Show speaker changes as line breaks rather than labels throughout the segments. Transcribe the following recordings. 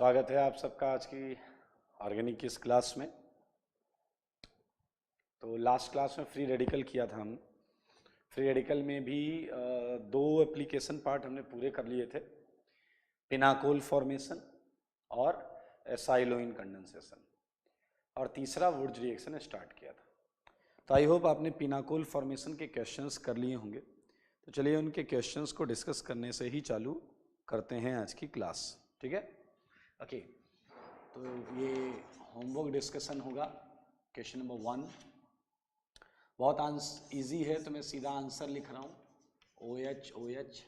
स्वागत है आप सबका आज की ऑर्गेनिक की इस क्लास में। तो लास्ट क्लास में फ्री रेडिकल किया था हम। फ्री रेडिकल में भी दो एप्लीकेशन पार्ट हमने पूरे कर लिए थे, पिनाकोल फॉर्मेशन और एसाइलोइन कंडेंसेशन, और तीसरा वुड्स रिएक्शन स्टार्ट किया था। तो आई होप आपने पिनाकोल फॉर्मेशन के क्वेश्चंस कर लिए होंगे। तो चलिए उनके क्वेश्चंस को डिस्कस करने से ही चालू करते हैं आज की क्लास, ठीक है? ओके, तो ये होमवर्क डिस्कशन होगा। क्वेश्चन नंबर 1 बहुत इजी है, तो मैं सीधा आंसर लिख रहा हूँ। OH OH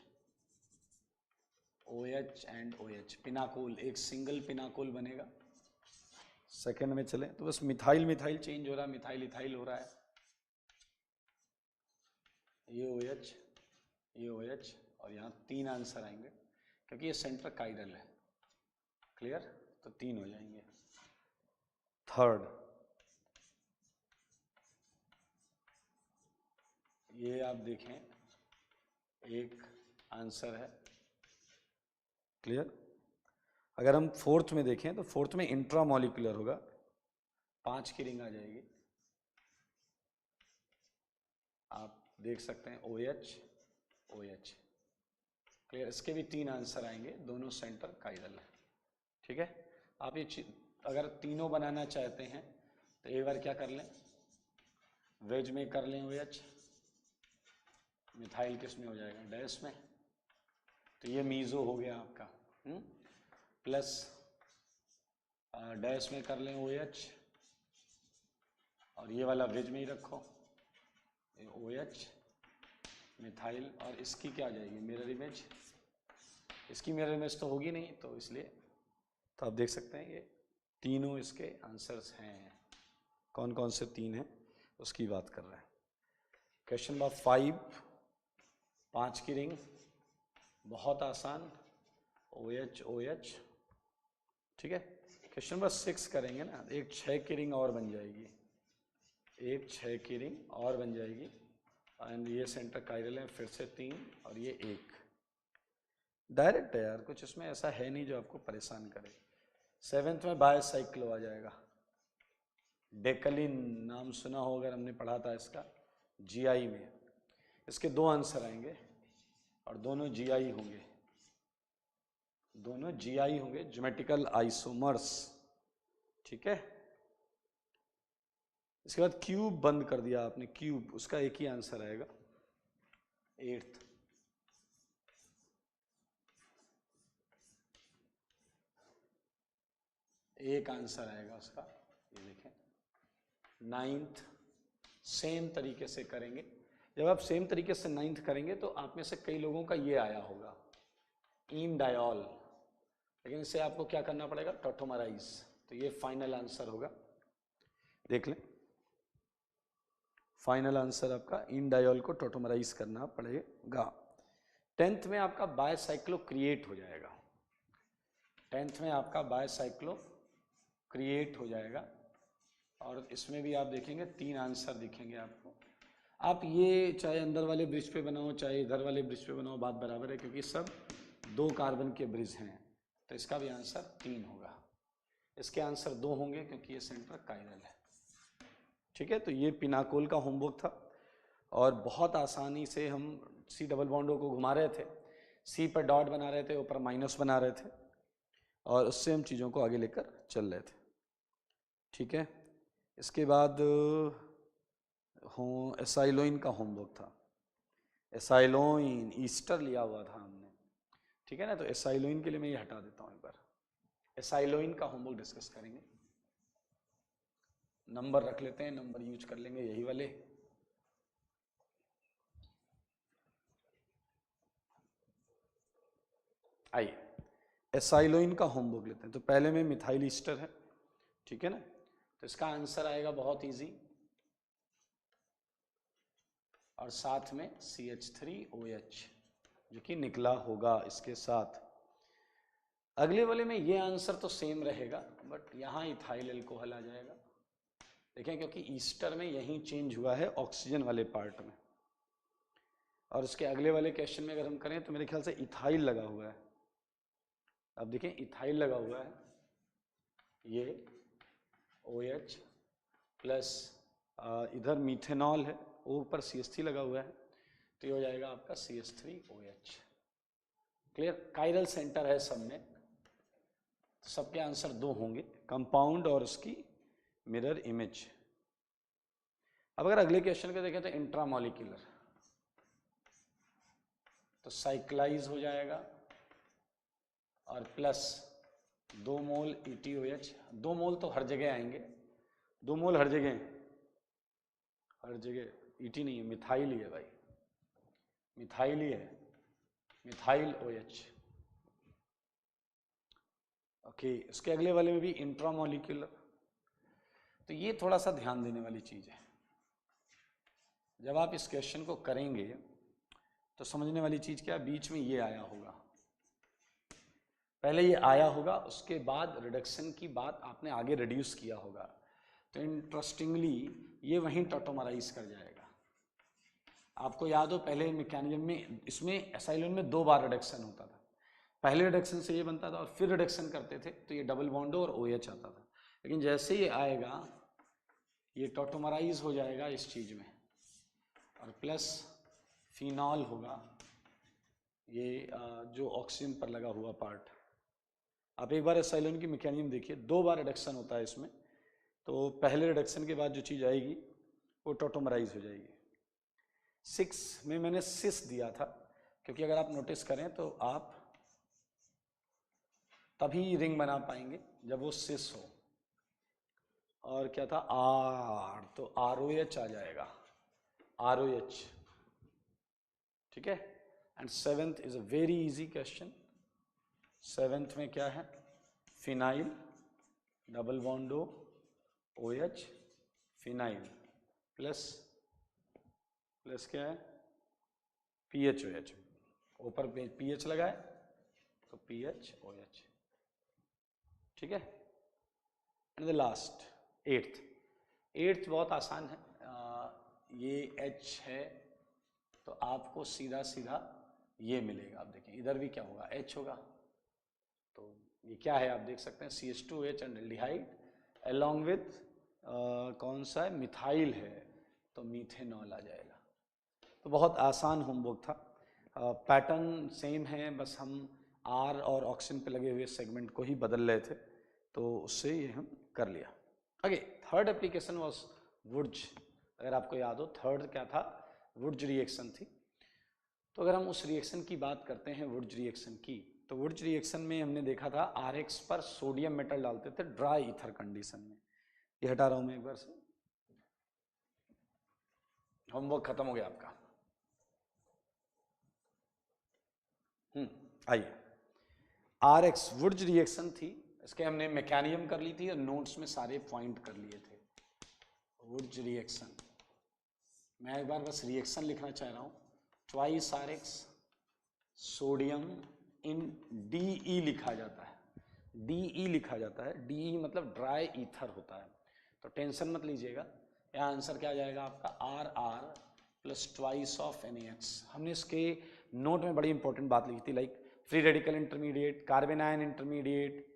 OH and OH pinacol, एक सिंगल पिनाकोल बनेगा। सेकंड में चले तो बस मिथाइल मिथाइल चेंज हो रहा है, मिथाइल इथाइल हो रहा है। ये OH ये OH और यहाँ 3 आंसर आएंगे क्योंकि ये सेंटर काइरल है। क्लियर? तो 3 हो जाएंगे। थर्ड, ये आप देखें एक आंसर है। क्लियर? अगर हम फोर्थ में देखें तो फोर्थ में इंट्रामॉलिक्यूलर होगा, 5 की रिंग आ जाएगी। आप देख सकते हैं OH OH। क्लियर? इसके भी 3 आंसर आएंगे, दोनों सेंटर काइरल है। ठीक है? आप ये अगर तीनों बनाना चाहते हैं तो एक बार क्या कर लें, वेज में कर लें OH, मिथाइल किस में हो जाएगा, डैश में। तो ये मीज़ो हो गया आपका, प्लस डैश में कर लें OH, और ये वाला वेज में ही रखो, ये OH मिथाइल, और इसकी क्या आ जाएगी, मिरर इमेज। इसकी मिरर इमेज तो होगी नहीं, तो इसलिए तो आप देख सकते हैं ये तीनों इसके आंसर्स हैं। कौन कौन से 3 हैं उसकी बात कर रहे हैं। क्वेश्चन नंबर 5, 5 की रिंग, बहुत आसान, OH OH। ठीक है? क्वेश्चन नंबर 6 करेंगे ना, एक 6 की रिंग और बन जाएगी, एक 6 की रिंग और बन जाएगी, एंड ये सेंटर काइरल है, फिर से 3 और ये 1। डायरेक्ट है यार, कुछ इसमें ऐसा है नहीं जो आपको परेशान करे। 7th में बायोसाइक्लो आ जाएगा। डेकलिन नाम सुना हो अगर, हमने पढ़ा था इसका GI में। इसके 2 आंसर आएंगे और दोनों GI होंगे, दोनों GI होंगे, ज्योमेट्रिकल आइसोमर्स। ठीक है? इसके बाद क्यूब बंद कर दिया आपने, क्यूब, उसका एक ही आंसर आएगा, 8th। एक आंसर आएगा उसका, ये देखें। 9th सेम तरीके से करेंगे। जब आप सेम तरीके से 9th करेंगे तो आप में से कई लोगों का ये आया होगा, इंडायोल, लेकिन इसे आपको क्या करना पड़ेगा, टॉटोमराइज। तो ये फाइनल आंसर होगा, देख लें। फाइनल आंसर आपका इंडायोल को टॉटोमराइज करना पड़ेगा। 10th में आपका बायसाइक्लो क्रिएट हो जाएगा, 10th में आपका बायसाइक्लो क्रिएट हो जाएगा, और इसमें भी आप देखेंगे 3 आंसर दिखेंगे आपको। आप ये चाहे अंदर वाले ब्रिज पे बनाओ चाहे इधर वाले ब्रिज पे बनाओ, बात बराबर है, क्योंकि सब 2 कार्बन के ब्रिज हैं। तो इसका भी आंसर 3 होगा। इसके आंसर 2 होंगे क्योंकि ये सेंटर काइरल है। ठीक है? तो ये पिनाकोल का होमवर्क था, और बहुत आसानी से हम C डबल बॉन्डों को घुमा रहे थे, C पर डॉट बना रहे थे, ऊपर माइनस बना रहे थे, और उससे हम चीज़ों को आगे लेकर चल रहे थे। ठीक है? इसके बाद एसाइलोइन का होमवर्क था। एसाइलोइन ईस्टर लिया हुआ था हमने, ठीक है ना? तो एसाइलोइन के लिए मैं ये हटा देता हूँ एक बार। एसाइलोइन का होमवर्क डिस्कस करेंगे। नंबर रख लेते हैं, नंबर यूज कर लेंगे यही वाले। आइए एसाइलोइन का होमवर्क लेते हैं। तो पहले में मिथाइल ईस्टर है, ठीक है ना? तो इसका आंसर आएगा बहुत इजी, और साथ में CH3OH जो कि निकला होगा इसके साथ। अगले वाले में ये आंसर तो सेम रहेगा, बट यहाँ इथाइल अल्कोहल आ जाएगा। देखें, क्योंकि ईस्टर में यही चेंज हुआ है ऑक्सीजन वाले पार्ट में। और उसके अगले वाले क्वेश्चन में अगर हम करें तो मेरे ख्याल से इथाइल लगा हुआ है। अब देखें इथाइल लगा हुआ है, ये OH प्लस इधर मीथेनॉल है, ऊपर CH3 लगा हुआ है, तो ये हो जाएगा आपका CH3OH। क्लियर? कायरल सेंटर है सब में, तो सबके आंसर 2 होंगे, कंपाउंड और उसकी मिरर इमेज। अब अगर अगले क्वेश्चन को देखें तो इंट्रामॉलिक्यूलर, तो साइक्लाइज हो जाएगा और प्लस 2 मोल ETOH। 2 मोल तो हर जगह आएंगे, 2 मोल हर जगह, हर जगह ET नहीं है, मिथाइल ही है भाई, मिथाइल ही है, मिथाइल OH। ओके, इसके अगले वाले में भी इंट्रामॉलिक्यूलर, तो ये थोड़ा सा ध्यान देने वाली चीज है। जब आप इस क्वेश्चन को करेंगे तो समझने वाली चीज क्या, बीच में ये आया होगा, पहले ये आया होगा, उसके बाद रिडक्शन की बात आपने आगे रिड्यूस किया होगा, तो इंटरेस्टिंगली ये वहीं टॉटोमराइज कर जाएगा। आपको याद हो पहले मैकेनिज्म में, इसमें एसाइलोन में 2 बार रिडक्शन होता था, पहले रिडक्शन से ये बनता था और फिर रिडक्शन करते थे तो ये डबल बॉन्ड और OH आता था, लेकिन जैसे ये आएगा ये टॉटोमराइज हो जाएगा इस चीज में, और प्लस फिनॉल होगा, ये जो ऑक्सीजन पर लगा हुआ पार्ट। आप एक बार एसाइलोन की मैकेनिज्म देखिए, 2 बार रिडक्शन होता है इसमें, तो पहले रिडक्शन के बाद जो चीज़ आएगी वो टॉटोमराइज हो जाएगी। 6 में मैंने सिस दिया था, क्योंकि अगर आप नोटिस करें तो आप तभी रिंग बना पाएंगे जब वो सिस हो। और क्या था, R, तो ROH आ जाएगा, ROH, ठीक है। And 7th is a very easy question. 7th में क्या है, phenyl double bond OH, phenyl plus क्या है, PHOH, ऊपर PH लगा है तो PHOH, ठीक है। एंड द लास्ट 8th बहुत आसान है, ये H है तो आपको सीधा सीधा ये मिलेगा। आप देखें इधर भी क्या होगा, H होगा, तो ये क्या है आप देख सकते हैं, CH2H एल्डिहाइड अलॉन्ग विथ कौन सा है, मिथाइल है, तो मीथेनॉल आ जाएगा। तो बहुत आसान होमवर्क था, पैटर्न सेम है, बस हम R और ऑक्सीजन पे लगे हुए सेगमेंट को ही बदल रहे थे, तो उससे ये हम कर लिया। आगे थर्ड एप्लीकेशन वाज वुड्ज। अगर आपको याद हो थर्ड क्या था, वुड्ज रिएक्शन थी। तो अगर हम उस रिएक्शन की बात करते हैं वुड्ज रिएक्शन की, तो वुड्ज रिएक्शन में हमने देखा था RX पर सोडियम मेटल डालते थे ड्राई ईथर कंडीशन में। ये हटा रहा हूं मैं एक बार से, होमवर्क खत्म हो गया आपका। आइए, RX वुड्ज रिएक्शन थी, इसके हमने मैकेनिज्म कर ली थी और नोट्स में सारे पॉइंट कर लिए थे। वुड्ज रिएक्शन, मैं एक बार बस रिएक्शन लिखना चाह रहा हूं, ट्वाइस RX सोडियम इन DE लिखा जाता है, DE लिखा जाता है, DE मतलब ड्राई ईथर होता है, तो टेंशन मत लीजिएगा। यहाँ आंसर क्या आ जाएगा आपका, RR plus twice of NaX। हमने इसके नोट में बड़ी इंपॉर्टेंट बात लिखी थी, like free radical intermediate, carbon ion intermediate,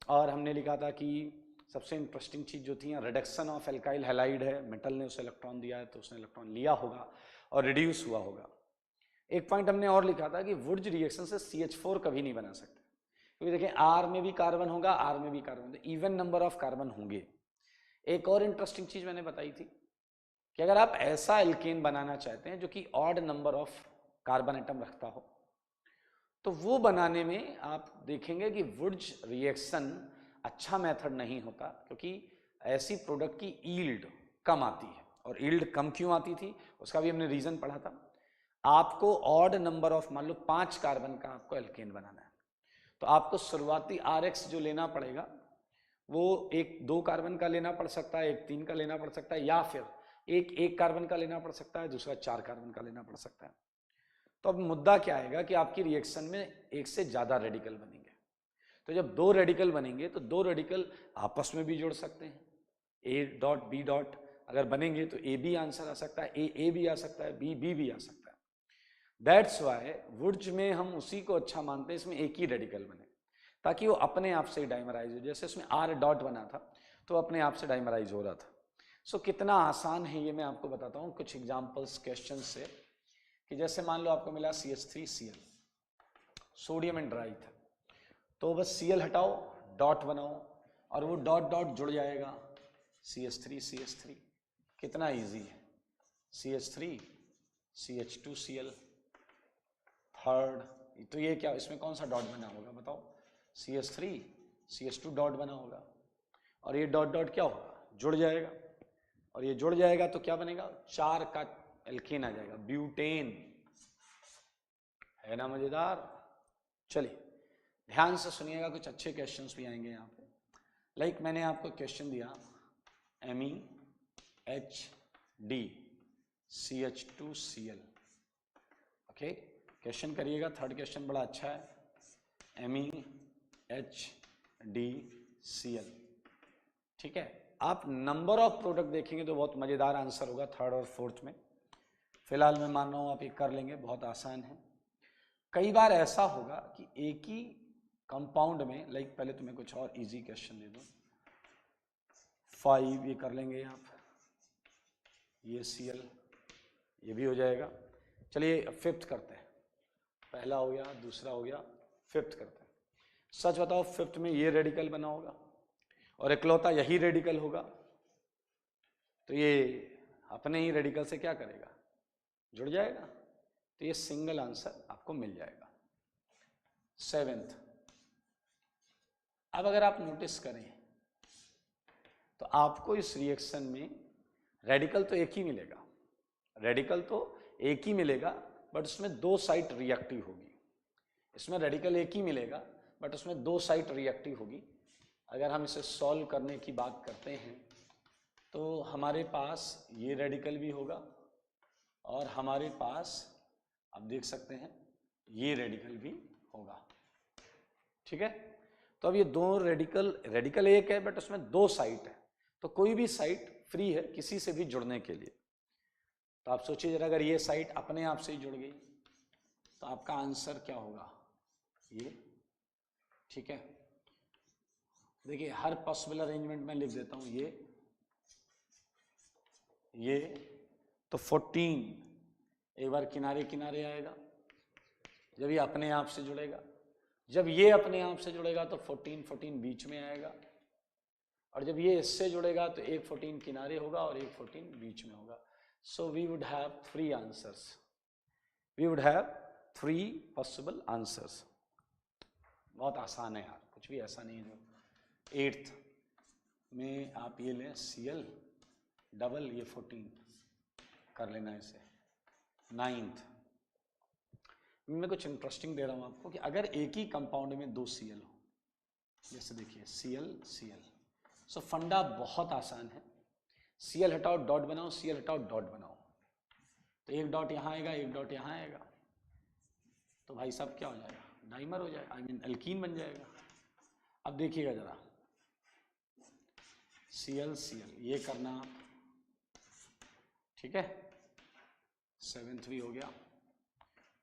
और हमने लिखा था कि सबसे इंटरेस्टिंग चीज जो थी रिडक्शन ऑफ एल्काइल हैलाइड है, मेटल ने उसे इलेक्ट्रॉन दिया है तो उसने इलेक्ट्रॉन लिया होगा और रिड्यूस हुआ होगा। एक पॉइंट हमने और लिखा था कि वुड्ज रिएक्शन से CH4 कभी नहीं बना सकते, क्योंकि देखें R में भी कार्बन होगा, R में भी carbon, even number of carbon होंगे। एक और इंटरेस्टिंग चीज मैंने बताई थी कि अगर आप ऐसा एल्केन बनाना चाहते हैं जो कि odd number of carbon atom रखता हो, तो वो बनाने में आप देखेंगे कि वुड्ज रिएक्शन अच्छा मेथड नहीं होता, क्योंकि ऐसी प्रोडक्ट की यील्ड कम आती है। और यील्ड कम क्यों आती थी उसका भी हमने रीजन पढ़ा था। आपको ऑड नंबर ऑफ, मान लो 5 कार्बन का आपको एल्केन बनाना है, तो आपको शुरुआती RX जो लेना पड़ेगा वो एक 2 कार्बन का लेना पड़ सकता है, एक 3 का लेना पड़ सकता है, या फिर एक कार्बन का लेना पड़ सकता है, दूसरा 4 कार्बन का लेना पड़ सकता है। तो अब मुद्दा क्या आएगा कि आपकी रिएक्शन में एक से ज्यादा रेडिकल बनेंगे, तो जब 2 रेडिकल बनेंगे तो 2 रेडिकल आपस में भी जुड़ सकते हैं, A डॉट B डॉट अगर बनेंगे तो AB आंसर आ सकता है, A भी आ सकता है, B भी आ सकता है। दैट्स वाई वुड्ज में हम उसी को अच्छा मानते हैं इसमें एक ही रेडिकल बने। ताकि वो अपने आप से ही डाइमराइज हो। जैसे इसमें R डॉट बना था तो अपने आप से डाइमराइज हो रहा था। सो कितना आसान है ये मैं आपको बताता हूँ कुछ एग्जाम्पल्स क्वेश्चन से, कि जैसे मान लो आपको मिला CH3Cl, सोडियम एंड्राइड था, तो बस Cl हटाओ, डॉट बनाओ और वो डॉट डॉट जुड़ जाएगा, CH3 कितना इजी है। CH3 CH2Cl थर्ड, तो ये क्या, इसमें कौन सा डॉट बना होगा बताओ, CH3 CH2 डॉट बना होगा, और ये डॉट डॉट क्या होगा, जुड़ जाएगा, और ये जुड़ जाएगा तो क्या बनेगा, 4 का एल्केन आ जाएगा, ब्यूटेन। है ना मजेदार। चलिए ध्यान से सुनिएगा, कुछ अच्छे क्वेश्चंस भी आएंगे यहाँ पे। लाइक मैंने आपको क्वेश्चन दिया MEHD CH2Cl, ओके, क्वेश्चन करिएगा। थर्ड क्वेश्चन बड़ा अच्छा है, MEHDCl, ठीक है। आप नंबर ऑफ प्रोडक्ट देखेंगे तो बहुत मजेदार आंसर होगा थर्ड और फोर्थ में। फिलहाल मैं मान रहा हूँ आप ये कर लेंगे, बहुत आसान है। कई बार ऐसा होगा कि एक ही कंपाउंड में, लाइक पहले तुम्हें कुछ और इजी क्वेश्चन दे दूं, 5 ये कर लेंगे आप, ये Cl ये भी हो जाएगा। चलिए फिफ्थ करते हैं, पहला हो गया, दूसरा हो गया, फिफ्थ करते हैं। सच बताओ फिफ्थ में ये रेडिकल बना होगा और इकलौता यही रेडिकल होगा, तो ये अपने ही रेडिकल से क्या करेगा, जुड़ जाएगा, तो ये सिंगल आंसर आपको मिल जाएगा। सेवेंथ, अब अगर आप नोटिस करें तो आपको इस रिएक्शन में रेडिकल तो एक ही मिलेगा, रेडिकल तो एक ही मिलेगा, बट उसमें 2 साइड रिएक्टिव होगी। इसमें रेडिकल एक ही मिलेगा बट उसमें 2 साइड रिएक्टिव होगी। अगर हम इसे सॉल्व करने की बात करते हैं तो हमारे पास ये रेडिकल भी होगा और हमारे पास आप देख सकते हैं ये रेडिकल भी होगा, ठीक है। तो अब ये दो रेडिकल एक है बट उसमें 2 साइड है, तो कोई भी साइड फ्री है किसी से भी जुड़ने के लिए। तो आप सोचिए जरा, अगर ये साइड अपने आप से ही जुड़ गई तो आपका आंसर क्या होगा, ये, ठीक है। देखिए हर पॉसिबल अरेंजमेंट में लिख देता हूं, ये तो 14 एक बार किनारे किनारे आएगा जब ये अपने आप से जुड़ेगा, जब ये अपने आप से जुड़ेगा तो 14 बीच में आएगा, और जब ये इससे जुड़ेगा तो एक 14 किनारे होगा और एक 14 बीच में होगा। So we would have 3 answers, we would have 3 possible answers. बहुत आसान है यार, कुछ भी ऐसा नहीं है। जो 8th में आप ये लें Cl डबल, ये 14 कर लेना इसे। 9th मैं कुछ इंटरेस्टिंग दे रहा हूं आपको कि अगर एक ही कंपाउंड में 2 Cl हो, जैसे देखिए Cl, सो फंडा बहुत आसान है। Cl हटाओ डॉट बनाओ, Cl हटाओ डॉट बनाओ, तो एक डॉट यहाँ आएगा एक डॉट यहाँ आएगा, तो भाई साहब क्या हो जाएगा, डाइमर हो जाएगा, आई मीन एल्कीन बन जाएगा। अब देखिएगा जरा, Cl ये करना आप, ठीक है। 7th भी हो गया।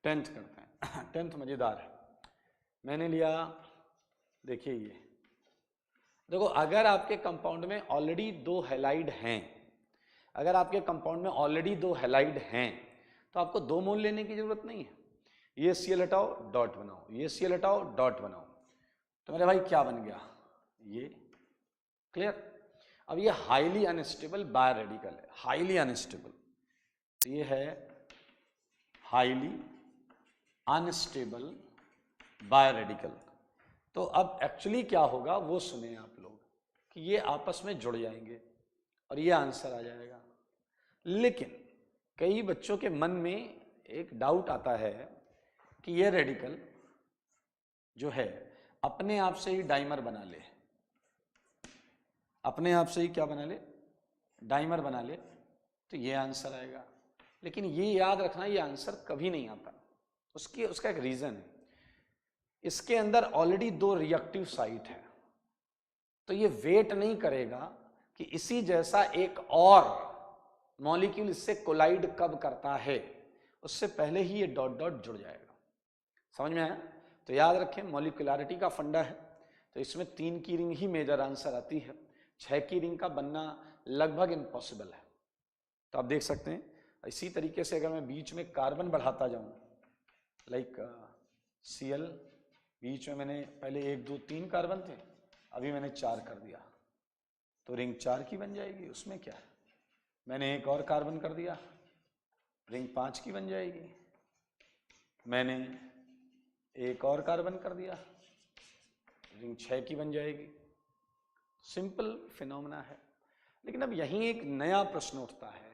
10th करते हैं। 10th मजेदार है, मैंने लिया, देखिए ये देखो, अगर आपके कंपाउंड में ऑलरेडी 2 हैलाइड हैं, अगर आपके कंपाउंड में ऑलरेडी 2 हैलाइड हैं तो आपको 2 मोल लेने की जरूरत नहीं है। ये Cl हटाओ डॉट बनाओ, ये Cl हटाओ डॉट बनाओ, तो मेरे भाई क्या बन गया, ये, क्लियर। अब ये हाईली अनस्टेबल बाय रेडिकल है, हाईली अनस्टेबल, तो ये है हाईली अनस्टेबल बाय रेडिकल। तो अब एक्चुअली क्या होगा वो सुने आप लोग, कि ये आपस में जुड़ जाएंगे और ये आंसर आ जाएगा। लेकिन कई बच्चों के मन में एक डाउट आता है कि ये रेडिकल जो है अपने आप से ही डाइमर बना ले, अपने आप से ही क्या बना ले, डाइमर बना ले, तो ये आंसर आएगा। लेकिन ये याद रखना, ये आंसर कभी नहीं आता, उसका एक रीजन है, इसके अंदर ऑलरेडी 2 रिएक्टिव साइट है, तो ये वेट नहीं करेगा कि इसी जैसा एक और मॉलिक्यूल इससे कोलाइड कब करता है, उससे पहले ही ये डॉट डॉट जुड़ जाएगा। समझ में आया? तो याद रखें, मॉलिक्युलैरिटी का फंडा है तो इसमें 3 की रिंग ही मेजर आंसर आती है, 6 की रिंग का बनना लगभग इम्पॉसिबल है। तो आप देख सकते हैं इसी तरीके से अगर मैं बीच में कार्बन बढ़ाता जाऊं, लाइक Cl, बीच में मैंने पहले 1 2 3 कार्बन थे, अभी मैंने 4 कर दिया, तो रिंग 4 की बन जाएगी, उसमें क्या है। मैंने एक और कार्बन कर दिया, रिंग 5 की बन जाएगी। मैंने एक और कार्बन कर दिया, रिंग 6 की बन जाएगी। सिंपल फिनोमेना है। लेकिन अब यहीं एक नया प्रश्न उठता है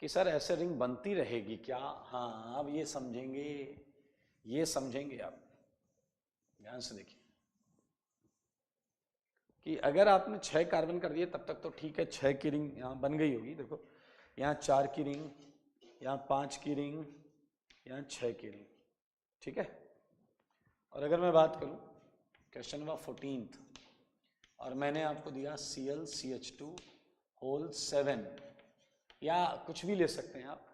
कि सर ऐसे रिंग बनती रहेगी क्या? हाँ, अब ये समझेंगे आप, ध्यान से देखिए कि अगर आपने 6 कार्बन कर दिए तब तक तो ठीक है, 6 की रिंग यहाँ बन गई होगी। देखो यहाँ 4 की रिंग, यहाँ 5 की रिंग, यहाँ 6 की रिंग, ठीक है। और अगर मैं बात करूँ क्वेश्चन नंबर 14 और मैंने आपको दिया ClCH2 होल 7, या कुछ भी ले सकते हैं आप,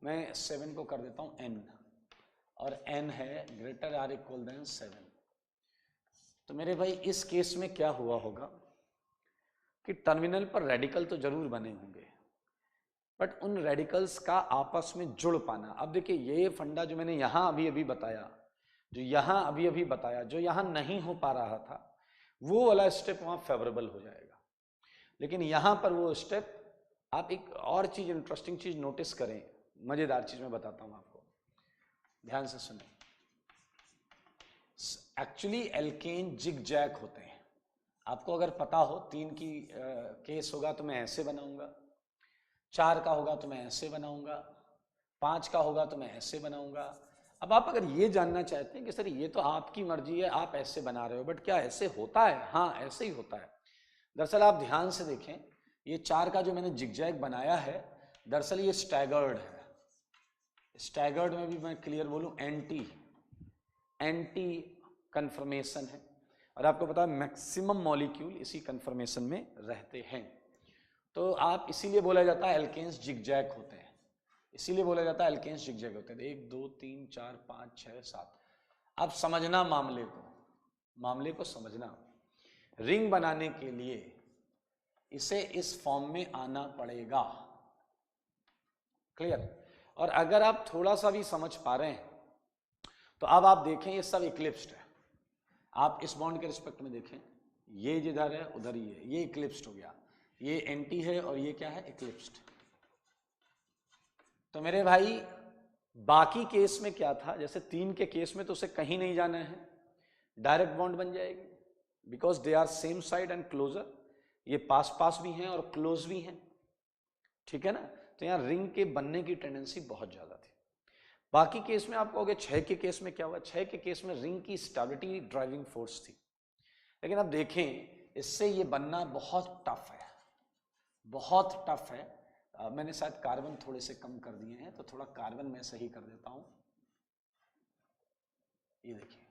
मैं 7 को कर देता हूँ N, और N है ग्रेटर आर इक्वल देन 7। तो मेरे भाई इस केस में क्या हुआ होगा कि टर्मिनल पर रेडिकल तो जरूर बने होंगे, बट उन रेडिकल्स का आपस में जुड़ पाना। अब देखिए ये फंडा जो मैंने यहां अभी अभी बताया, जो यहां नहीं हो पा रहा था, वो वाला स्टेप वहां फेवरेबल हो जाएगा। लेकिन यहां पर वो स्टेप, आप एक और चीज, इंटरेस्टिंग चीज नोटिस करें, मजेदार चीज मैं बताता हूं आपको, ध्यान से सुने। एक्चुअली एल्केन जिग जैग होते हैं। आपको अगर पता हो 3 की केस होगा तो मैं ऐसे बनाऊंगा, 4 का होगा तो मैं ऐसे बनाऊंगा, 5 का होगा तो मैं ऐसे बनाऊंगा। अब आप अगर ये जानना चाहते हैं कि सर ये तो आपकी मर्जी है, आप ऐसे बना रहे हो, बट क्या ऐसे होता है? हाँ, ऐसे ही होता है। दरअसल आप ध्यान से देखें, ये 4 का जो मैंने जिगजैग बनाया है, दरअसल ये स्टैगर्ड है। स्टैगर्ड में भी मैं क्लियर बोलूं, एंटी कन्फर्मेशन है, और आपको पता है मैक्सिमम मॉलिक्यूल इसी कन्फर्मेशन में रहते हैं। तो आप इसीलिए बोला जाता है एल्केन्स जिगजैग होते हैं, इसीलिए बोला जाता है एल्केन्स जिगजैग होते हैं। 1 2 3 4 5 6 7। अब समझना मामले को समझना। रिंग बनाने के लिए इसे इस फॉर्म में आना पड़ेगा, क्लियर। और अगर आप थोड़ा सा भी समझ पा रहे हैं तो अब आप देखें ये सब इक्लिप्स्ड है। आप इस बॉन्ड के रिस्पेक्ट में देखें, ये जिधर है उधर ही है, ये इक्लिप्स्ड हो गया, ये एंटी है और ये क्या है? इक्लिप्स्ड। तो मेरे भाई बाकी केस में क्या था, जैसे 3 के केस में तो उसे कहीं नहीं जाना है, डायरेक्ट बॉन्ड बन जाएगी, because they are same side and closure. ये पास पास भी हैं और क्लोज भी हैं, ठीक है ना। तो यहां रिंग के बनने की टेंडेंसी बहुत ज्यादा थी। बाकी केस में आप कहोगे 6 के केस में क्या हुआ? 6 के केस में रिंग की स्टेबिलिटी ड्राइविंग फोर्स थी। लेकिन अब देखें इससे ये बनना बहुत टफ है, बहुत टफ है। मैंने शायद कार्बन थोड़े से कम कर दिए हैं, तो थोड़ा कार्बन मैं सही कर देता हूं। ये देखिए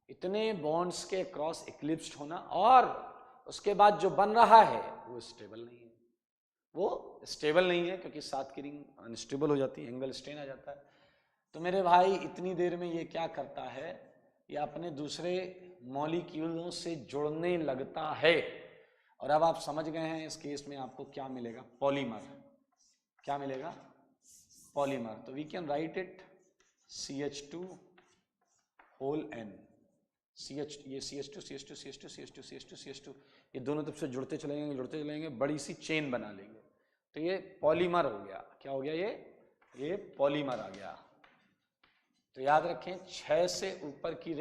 इतने बॉन्ड्स के क्रॉस इक्लिप्स्ड होना, और उसके बाद जो बन रहा है वो स्टेबल नहीं है, क्योंकि 7 की रिंग अनस्टेबल हो जाती है, एंगल स्ट्रेन आ जाता है। तो मेरे भाई इतनी देर में ये क्या करता है, ये अपने दूसरे मॉलिक्यूलों से जुड़ने लगता है। और अब आप समझ गए हैं इस केस में आपको क्या मिलेगा? पॉलीमर। क्या मिलेगा? पॉलीमर। तो we can write it CH2 whole N। ये CH2 ये दोनों तरफ से जुड़ते चलेंगे, बड़ी सी चेन बना लेंगे, तो ये पॉलीमर हो गया। क्या हो गया? ये पॉलीमर आ गया। तो याद रखें 6 से ऊपर की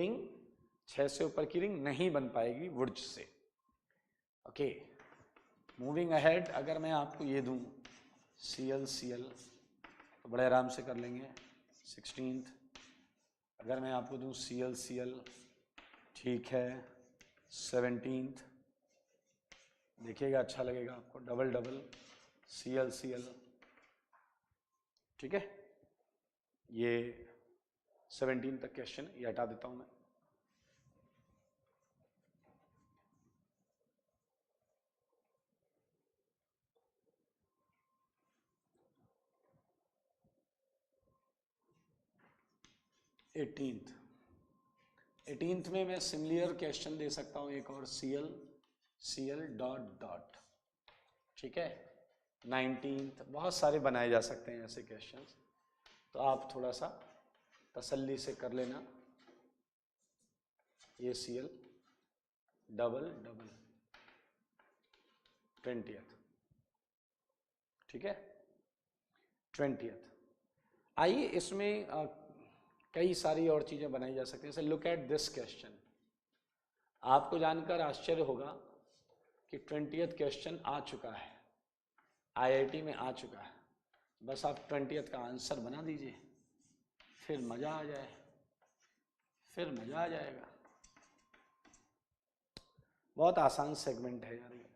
रिंग नहीं बन पाएगी वुड्स से। ओके, मूविंग अहेड, अगर मैं आपको ये दूं Cl तो बड़े आराम से कर लेंगे। 16th अगर मैं आपको दूं Cl, ठीक है। 17th देखिएगा, अच्छा लगेगा आपको, डबल Cl, ठीक है। ये 17 तक क्वेश्चन, ये हटा देता हूं मैं। 18th में मैं सिमिलर क्वेश्चन दे सकता हूँ एक और, Cl डॉट डॉट, ठीक है। 19th बहुत सारे बनाए जा सकते हैं ऐसे क्वेश्चंस, तो आप थोड़ा सा तसल्ली से कर लेना। ये Cl डबल डबल 20th, ठीक है, 20th। आइए इसमें कई सारी और चीज़ें बनाई जा सकती हैं। जैसे लुक एट दिस क्वेश्चन, आपको जानकर आश्चर्य होगा कि 20th क्वेश्चन आ चुका है, IIT में आ चुका है। बस आप 20th का आंसर बना दीजिए, फिर मज़ा आ जाए, फिर मज़ा आ जाएगा। बहुत आसान सेगमेंट है यार ये।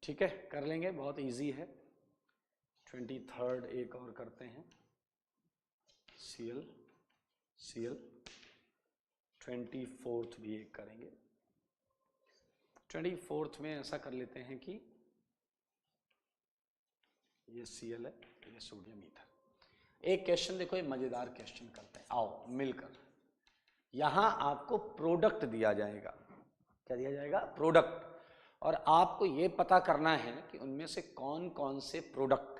ठीक है, कर लेंगे, बहुत इजी है। 23rd एक और करते हैं, Cl 24th भी एक करेंगे। 24th में ऐसा कर लेते हैं कि ये Cl है, ये सोडियम ईथर। एक क्वेश्चन देखो, ये मजेदार क्वेश्चन करते हैं, आओ मिलकर। यहां आपको प्रोडक्ट दिया जाएगा। क्या दिया जाएगा? प्रोडक्ट। और आपको ये पता करना है कि उनमें से कौन कौन से प्रोडक्ट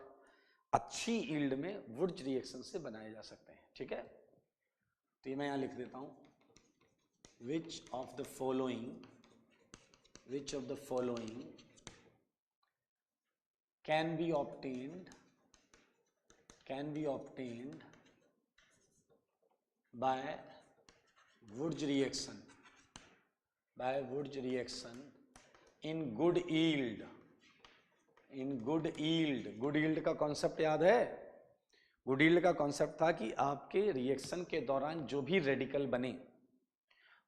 अच्छी यील्ड में वुड्स रिएक्शन से बनाए जा सकते हैं, ठीक है। तो ये मैं यहां लिख देता हूं, which of the following can be obtained by Wurtz reaction in good yield। Good yield का कॉन्सेप्ट याद है? गुड यील्ड का कॉन्सेप्ट था कि आपके रिएक्शन के दौरान जो भी रेडिकल बने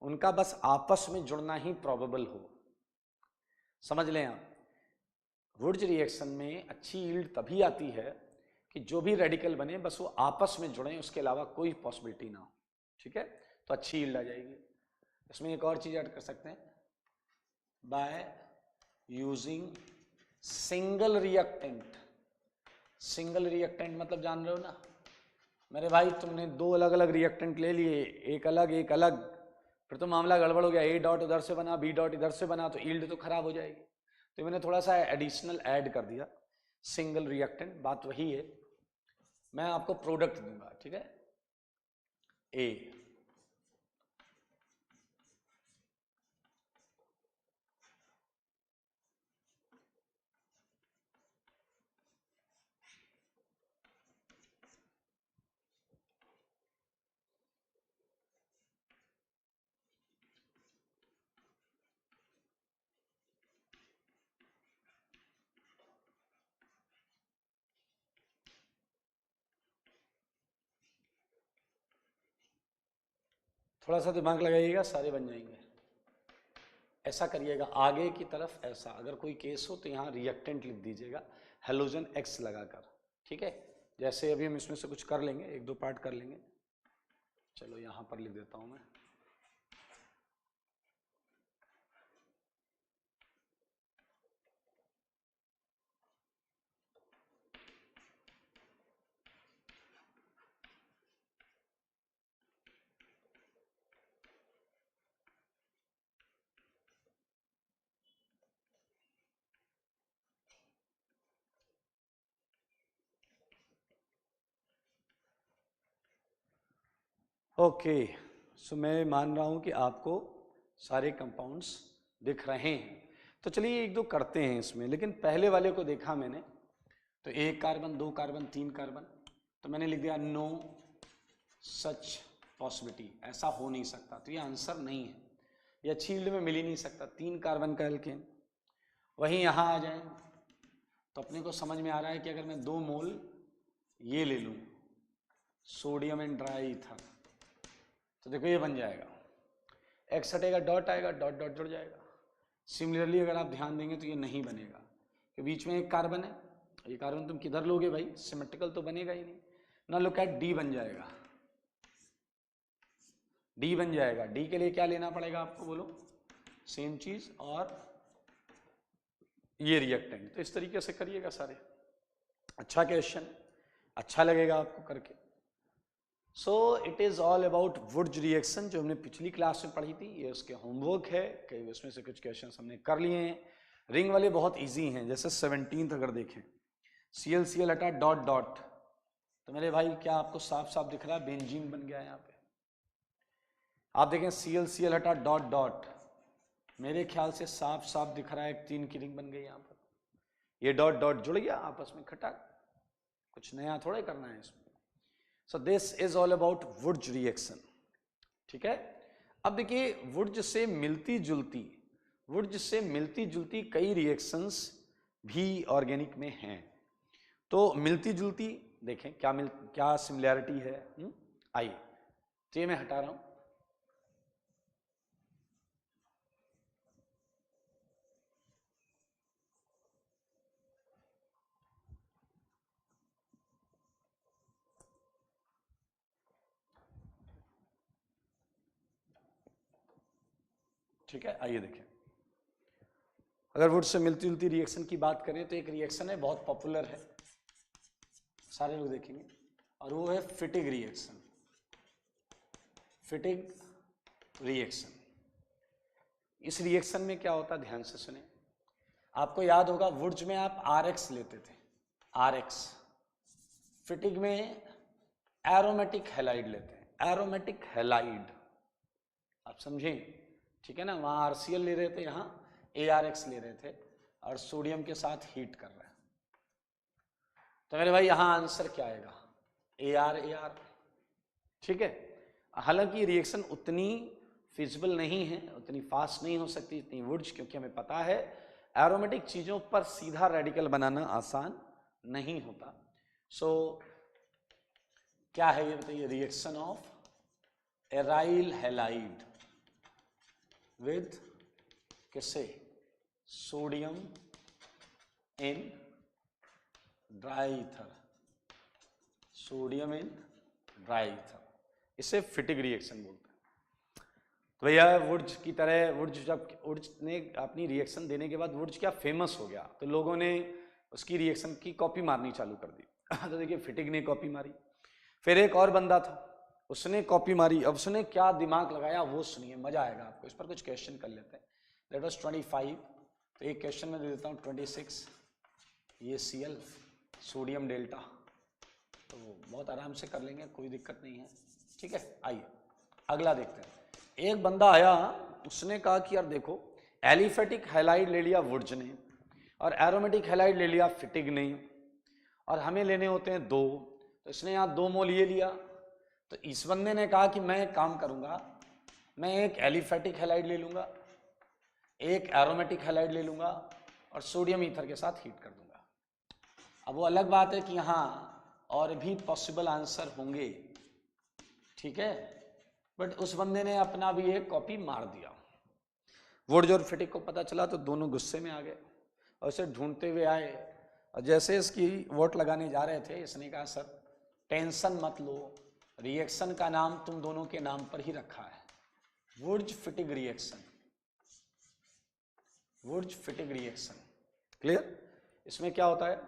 उनका बस आपस में जुड़ना ही प्रोबेबल हो। समझ लें आप, वुड्स रिएक्शन में अच्छी यील्ड तभी आती है कि जो भी रेडिकल बने बस वो आपस में जुड़ें, उसके अलावा कोई पॉसिबिलिटी ना हो, ठीक है। तो अच्छी यील्ड आ जाएगी। इसमें एक और चीज ऐड कर सकते हैं, by using single reactant. Single reactant मतलब जान रहे हो ना मेरे भाई, तुमने दो अलग अलग रिएक्टेंट ले लिए, एक अलग, फिर तो मामला गड़बड़ हो गया। ए डॉट उधर से बना, बी डॉट इधर से बना, तो यील्ड तो खराब हो जाएगी। तो मैंने थोड़ा सा एडिशनल ऐड कर दिया, सिंगल रिएक्टेंट। बात वही है, मैं आपको प्रोडक्ट दूंगा, ठीक है। ए थोड़ा सा दिमाग लगाइएगा, सारे बन जाएंगे। ऐसा करिएगा आगे की तरफ, ऐसा अगर कोई केस हो तो यहाँ रिएक्टेंट लिख दीजिएगा हेलोजन X लगाकर, ठीक है। जैसे अभी हम इसमें से कुछ कर लेंगे, एक दो पार्ट कर लेंगे। चलो यहाँ पर लिख देता हूँ मैं, ओके। सो मैं मान रहा हूँ कि आपको सारे कंपाउंड्स दिख रहे हैं। तो चलिए एक दो करते हैं इसमें, लेकिन पहले वाले को देखा मैंने तो 1 कार्बन 2 कार्बन 3 कार्बन, तो मैंने लिख दिया नो सच पॉसिबिलिटी, ऐसा हो नहीं सकता। तो ये आंसर नहीं है, ये अच्छी यील्ड में मिल ही नहीं सकता। 3 कार्बन का एल्केन। वहीं यहाँ आ जाए तो अपने को समझ में आ रहा है कि अगर मैं 2 मोल ये ले लूँ सोडियम एंड ड्राई ईथर, तो देखो ये बन जाएगा, एक्स हटेगा डॉट आएगा, डॉट डॉट जुड़ जाएगा। सिमिलरली अगर आप ध्यान देंगे तो ये नहीं बनेगा, कि बीच में एक कार्बन है, ये कार्बन तुम किधर लोगे भाई, सिमेट्रिकल तो बनेगा ही नहीं ना। लुक एट डी बन जाएगा, डी बन जाएगा। डी के लिए क्या लेना पड़ेगा आपको, बोलो? सेम चीज, और ये रिएक्टेंट। तो इस तरीके से करिएगा सारे। अच्छा क्वेश्चन, अच्छा लगेगा आपको करके। So it is all about Wurtz reaction, जो हमने पिछली क्लास में पढ़ी थी। ये उसके होमवर्क है, कई उसमें से कुछ क्वेश्चन हमने कर लिए हैं। रिंग वाले बहुत इजी हैं, जैसे 17 अगर देखें, CL हटा डॉट डॉट, तो मेरे भाई क्या आपको साफ साफ दिख रहा है? बेंजीन बन गया है यहाँ पे। आप देखें CL हटा डॉट डॉट, मेरे ख्याल से साफ साफ दिख रहा है, एक 3 की रिंग बन गई यहाँ पर। ये डॉट डॉट जुड़ गया आपस में, खटा, कुछ नया थोड़ा करना है इसमें। So this is all about Wurtz reaction, ठीक है। अब देखिए वुड्स से मिलती जुलती कई रिएक्शंस भी ऑर्गेनिक में हैं। तो मिलती जुलती देखें क्या सिमिलैरिटी है। आइए, तो ये मैं हटा रहा हूं। ठीक है, आइए देखें। अगर वुड से मिलती जुलती रिएक्शन की बात करें तो एक रिएक्शन है, बहुत पॉपुलर है, सारे लोग देखेंगे, और वो है फिटिग रिएक्शन। फिटिग रिएक्शन, इस रिएक्शन में क्या होता है, ध्यान से सुने। आपको याद होगा वुड्स में आप RX लेते थे, RX। फिटिग में एरोमेटिक हैलाइड लेते हैं, एरोमेटिक हैलाइड, आप समझें, ठीक है ना। वहां RCl ले रहे थे, यहाँ ARX ले रहे थे, और सोडियम के साथ हीट कर रहे हैं। तो मेरे भाई यहां आंसर क्या आएगा? AR, ठीक है। हालांकि रिएक्शन उतनी फिजिबल नहीं है, उतनी फास्ट नहीं हो सकती इतनी वुड्स, क्योंकि हमें पता है एरोमेटिक चीजों पर सीधा रेडिकल बनाना आसान नहीं होता। सो क्या है ये बताइए? Reaction of aryl halide with किससे? Sodium in dry ether, sodium in dry ether, इसे फिटिग रिएक्शन बोलते हैं। तो भैया वुड्स की तरह, वुड्स ने अपनी रिएक्शन देने के बाद वुड्स क्या फेमस हो गया, तो लोगों ने उसकी रिएक्शन की कॉपी मारनी चालू कर दी। तो देखिए फिटिग ने कॉपी मारी, फिर एक और बंदा था उसने कॉपी मारी। अब उसने क्या दिमाग लगाया वो सुनिए, मजा आएगा आपको। इस पर कुछ क्वेश्चन कर लेते हैं। दैट वाज 25, तो एक क्वेश्चन में दे देता हूँ 26। ये Cl सोडियम डेल्टा, तो बहुत आराम से कर लेंगे, कोई दिक्कत नहीं है, ठीक है। आइए अगला देखते हैं। एक बंदा आया, उसने कहा कि यार देखो, एलिफेटिक हैलाइड ले लिया वुड्स ने, और एरोमेटिक हैलाइड ले लिया फिटिग ने, और हमें लेने होते हैं 2, तो इसने यहाँ 2 मोल ये लिया। तो इस बंदे ने कहा कि मैं एक काम करूंगा, मैं एक एलिफेटिक हैलाइड ले लूंगा, एक एरोमेटिक हैलाइड ले लूंगा, और सोडियम ईथर के साथ हीट कर दूंगा। अब वो अलग बात है कि यहाँ और भी पॉसिबल आंसर होंगे, ठीक है, बट उस बंदे ने अपना भी एक कॉपी मार दिया। वुड्स और फिटिग को पता चला तो दोनों गुस्से में आ गए और उसे ढूंढते हुए आए, और जैसे इसकी वोट लगाने जा रहे थे, इसने कहा सर टेंशन मत लो, रिएक्शन का नाम तुम दोनों के नाम पर ही रखा है, Wurtz Fittig reaction, Wurtz Fittig reaction. Clear? इसमें क्या होता है?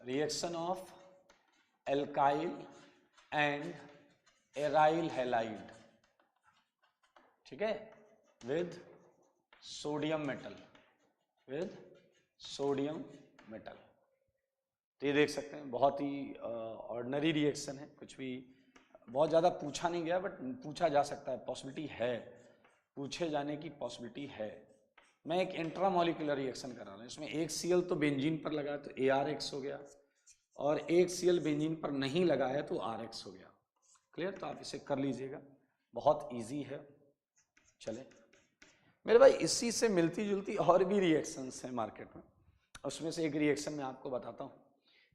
Reaction of alkyl and aryl halide, ठीक है, with sodium metal, with sodium metal. तो ये देख सकते हैं बहुत ही ऑर्डिनरी रिएक्शन है, कुछ भी बहुत ज़्यादा पूछा नहीं गया, बट पूछा जा सकता है, पॉसिबिलिटी है, पूछे जाने की पॉसिबिलिटी है। मैं एक इंट्रामोलिकुलर रिएक्शन कर रहा हूँ, इसमें एक Cl तो बेंजीन पर लगा तो ARX हो गया, और एक Cl बेंजीन पर नहीं लगा है तो RX हो गया। क्लियर? तो आप इसे कर लीजिएगा, बहुत इजी है। चले मेरे भाई, इसी से मिलती जुलती और भी रिएक्शंस हैं मार्केट में, उसमें से एक रिएक्शन मैं आपको बताता हूँ।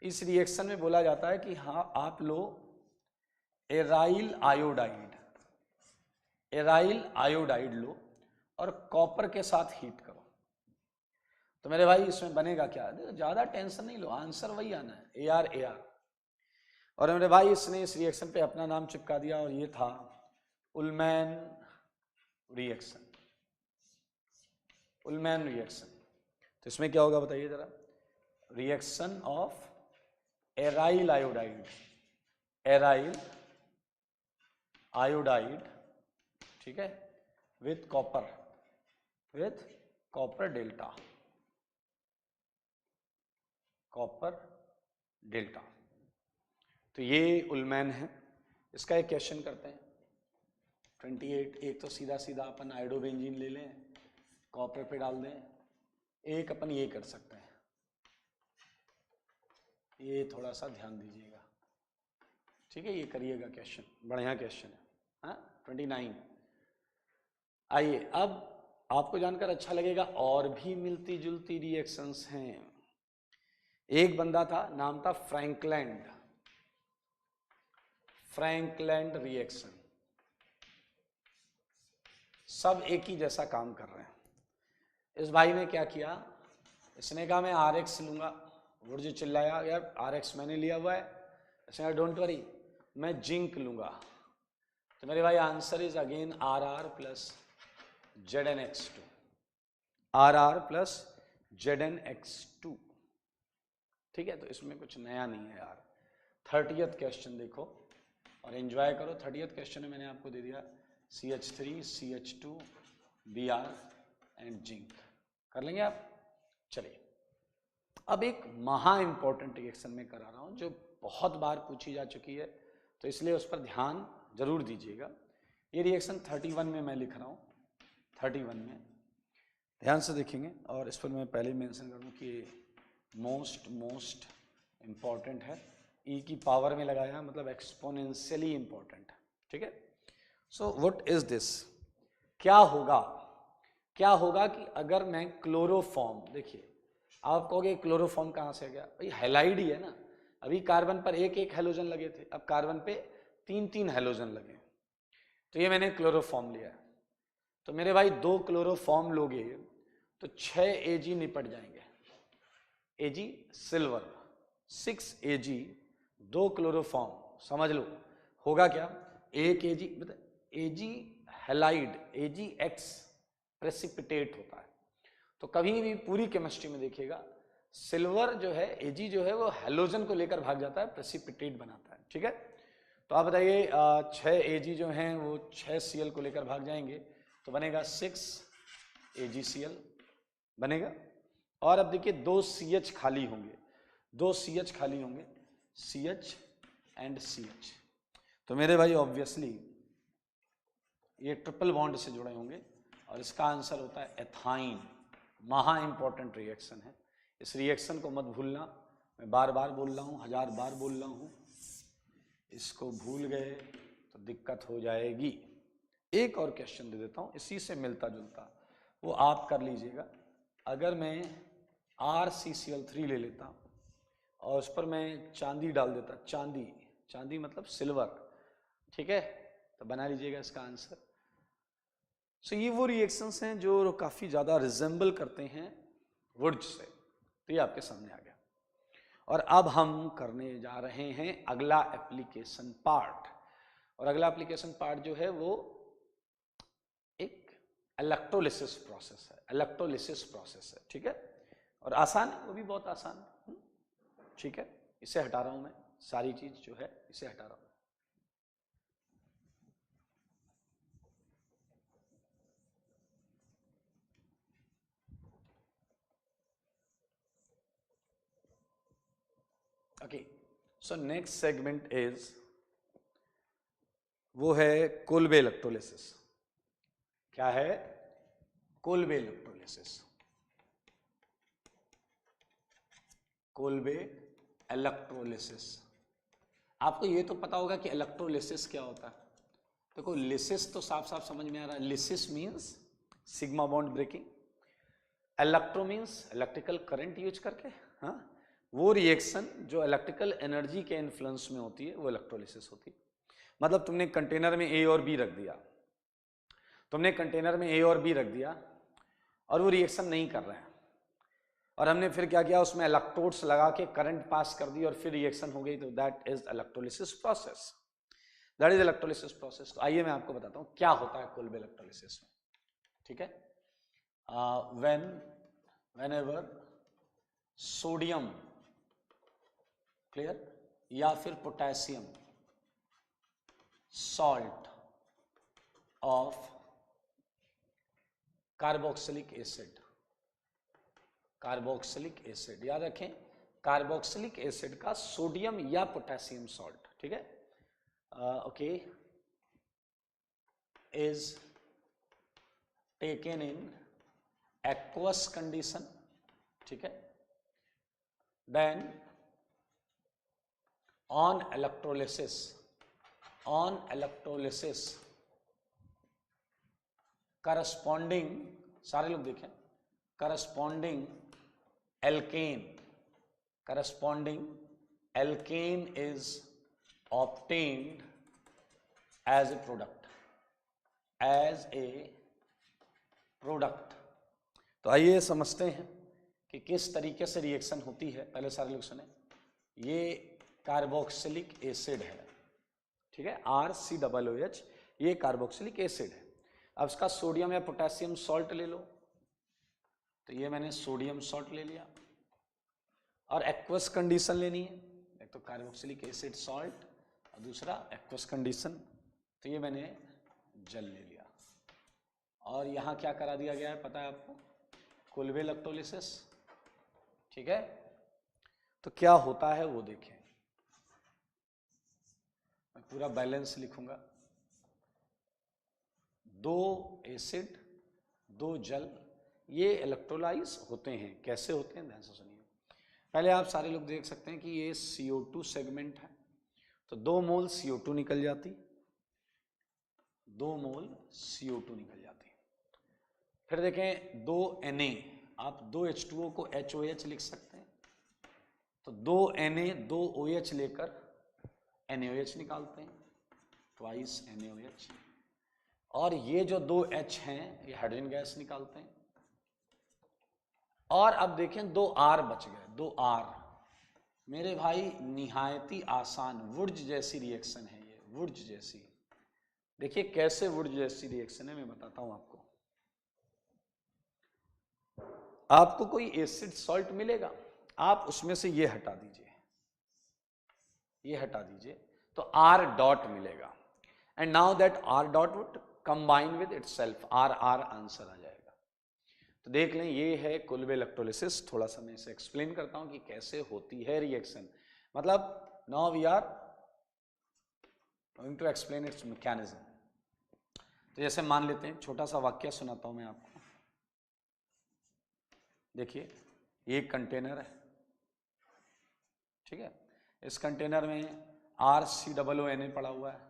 इस रिएक्शन में बोला जाता है कि हाँ आप लो एराइल आयोडाइड लो और कॉपर के साथ हीट करो। तो मेरे भाई इसमें बनेगा क्या? ज्यादा टेंशन नहीं लो, आंसर वही आना है, AR। और मेरे भाई इसने इस रिएक्शन पे अपना नाम चिपका दिया, और ये था उलमैन रिएक्शन। तो इसमें क्या होगा बताइए जरा, reaction of aryl iodide, aryl iodide, ठीक है, with copper delta, copper delta. तो ये उलमैन है। इसका एक क्वेश्चन करते हैं 28। एक तो सीधा सीधा अपन आयोडोबेंजीन ले लें, कॉपर पे डाल दें। एक अपन ये कर सकते हैं, ये थोड़ा सा ध्यान दीजिएगा, ठीक है, ये करिएगा क्वेश्चन, बढ़िया क्वेश्चन है। हाँ 29। आइए अब आपको जानकर अच्छा लगेगा, और भी मिलती जुलती रिएक्शंस हैं। एक बंदा था, नाम था फ्रैंकलैंड रिएक्शन। सब एक ही जैसा काम कर रहे हैं। इस भाई ने क्या किया, इसने कहा मैं RX लूंगा, वो जो चिल्लाया यार RX मैंने लिया हुआ है, इसने कहा डोंट वरी मैं जिंक लूंगा। तो मेरे भाई answer is again RR plus ZnX2, RR plus ZnX2, ठीक है। तो इसमें कुछ नया नहीं है यार। 30th क्वेश्चन देखो और एंजॉय करो। 30th क्वेश्चन में मैंने आपको दे दिया CH3 CH2 Br and zinc, कर लेंगे आप। चलिए अब एक महा इंपॉर्टेंट रिएक्शन में करा रहा हूं जो बहुत बार पूछी जा चुकी है, तो इसलिए उस पर ध्यान जरूर दीजिएगा। ये रिएक्शन 31 में मैं लिख रहा हूं, 31 में ध्यान से देखेंगे। और इस पर मैं पहले ही मेंशन कर दूं कि मोस्ट इंपॉर्टेंट है, ई की पावर में लगाया मतलब एक्सपोनेंशियली इंपॉर्टेंट है, ठीक है। सो व्हाट इज दिस, क्या होगा कि अगर मैं क्लोरोफॉर्म, देखिए आप कहोगे क्लोरोफॉर्म कहां से आ गया, भाई हैलाइड ही है ना। अभी कार्बन पर एक एक हेलोजन लगे थे, अब कार्बन पे 3 हेलोजन लगे, तो ये मैंने क्लोरोफॉर्म लिया है। तो मेरे भाई 2 क्लोरोफॉर्म लोगे तो 6 Ag निपट जाएंगे, Ag सिल्वर, 6 Ag, 2 क्लोरोफॉर्म, समझ लो होगा क्या, 1 Ag मतलब Ag हैलाइड, AgX प्रेसिपिटेट होता है। तो कभी भी पूरी केमिस्ट्री में देखिएगा सिल्वर जो है, Ag जो है वो हेलोजन को लेकर भाग जाता है, प्रेसिपिटेट बनाता है, ठीक है। तो आप बताइए 6 Ag जो हैं वो 6 Cl को लेकर भाग जाएंगे, तो बनेगा 6 AgCl बनेगा। और अब देखिए 2 CH खाली होंगे, 2 CH खाली होंगे, CH एंड CH। तो मेरे भाई ऑब्वियसली ये ट्रिपल बॉन्ड से जुड़े होंगे और इसका आंसर होता है एथाइन। महा इंपॉर्टेंट रिएक्शन है, इस रिएक्शन को मत भूलना। मैं बार बार बोल रहा हूँ, 1000 बार बोल रहा हूँ, इसको भूल गए तो दिक्कत हो जाएगी। एक और क्वेश्चन दे देता हूँ इसी से मिलता जुलता, वो आप कर लीजिएगा। अगर मैं RCCl3 ले लेता और उस पर मैं चांदी डाल देता, चांदी मतलब सिल्वर, ठीक है, तो बना लीजिएगा इसका आंसर। सो ये वो रिएक्शंस हैं जो काफ़ी ज़्यादा रिजेंबल करते हैं वुड्स से। तो ये आपके सामने आ गया। और अब हम करने जा रहे हैं अगला एप्लीकेशन पार्ट, और अगला एप्लीकेशन पार्ट जो है वो एक इलेक्ट्रोलिसिस प्रोसेस है, ठीक है। और आसान है, वो भी बहुत आसान है, ठीक है। इसे हटा रहा हूं मैं, सारी चीज जो है इसे हटा रहा हूं। Okay, so next segment is, वो है कोल्बे इलेक्ट्रोलिसिस। क्या है? Kolbe electrolysis, Kolbe electrolysis. आपको ये तो पता होगा कि इलेक्ट्रोलिसिस क्या होता है। देखो लिसिस तो साफ साफ समझ में आ रहा है, lysis means sigma bond breaking, electro means electrical current use करके, हाँ, वो रिएक्शन जो इलेक्ट्रिकल एनर्जी के इन्फ्लुएंस में होती है वो इलेक्ट्रोलिसिस होती है। मतलब तुमने कंटेनर में A और B रख दिया, तुमने कंटेनर में A और B रख दिया और वो रिएक्शन नहीं कर रहे हैं, और हमने फिर क्या किया, उसमें इलेक्ट्रोड्स लगा के करंट पास कर दी और फिर रिएक्शन हो गई, तो that is electrolysis process, that is electrolysis process. तो आइए मैं आपको बताता हूँ क्या होता है कोल्बे इलेक्ट्रोलिसिस में, ठीक है। whenever सोडियम, क्लियर, या फिर potassium salt of carboxylic acid. Carboxylic acid याद रखें, कार्बोक्सिलिक एसिड का सोडियम या पोटेशियम सॉल्ट, ठीक है, okay, is taken in aqueous condition, ठीक है, देन ऑन इलेक्ट्रोलिसिस करस्पॉन्डिंग, सारे लोग देखें, corresponding alkane is obtained as a product. तो आइए समझते हैं कि किस तरीके से रिएक्शन होती है। पहले सारे लोग सुने, ये कार्बोक्सिलिक एसिड है, ठीक है, RCOOH, ये कार्बोक्सिलिक एसिड है। अब इसका सोडियम या पोटेशियम सॉल्ट ले लो, तो ये मैंने सोडियम सॉल्ट ले लिया, और एक्वस कंडीशन लेनी है, एक तो कार्बोक्सिलिक एसिड सॉल्ट और दूसरा एक्वस कंडीशन, तो ये मैंने जल ले लिया। और यहाँ क्या करा दिया गया है पता है आपको, कोल्बे इलेक्ट्रोलिसिस, ठीक है। तो क्या होता है वो देखें, मैं पूरा बैलेंस लिखूंगा, 2 एसिड 2 जल, ये इलेक्ट्रोलाइज होते हैं। कैसे होते हैं ध्यान से सुनिए। पहले आप सारे लोग देख सकते हैं कि ये CO2 सेगमेंट है, तो 2 मोल CO2 निकल जाती, 2 मोल CO2 निकल जाती। फिर देखें 2 Na, आप 2 H2O को HOH लिख सकते हैं, तो 2 Na 2 OH लेकर NaOH निकालते हैं, ट्वाइस NaOH। और ये जो 2 H हैं ये हाइड्रोजन गैस निकालते हैं। और अब देखें 2 R बच गए, 2 R, मेरे भाई निहायती आसान वुर्ज जैसी रिएक्शन है ये, वुर्ज जैसी। देखिए कैसे वुर्ज जैसी रिएक्शन है, मैं बताता हूं आपको। आपको कोई एसिड सॉल्ट मिलेगा, आप उसमें से ये हटा दीजिए, ये हटा दीजिए, तो R डॉट मिलेगा, and now that R dot would combine with itself, R answer आ जाएगा। तो देख लें ये है कोल्बे इलेक्ट्रोलिसिस। थोड़ा सा मैं इसे एक्सप्लेन करता हूं कि कैसे होती है रिएक्शन, मतलब now we are going to explain its mechanism. तो जैसे मान लेते हैं, छोटा सा वाक्य सुनाता हूं मैं आपको। देखिए ये एक कंटेनर है, ठीक है, इस कंटेनर में RCOONA पड़ा हुआ है,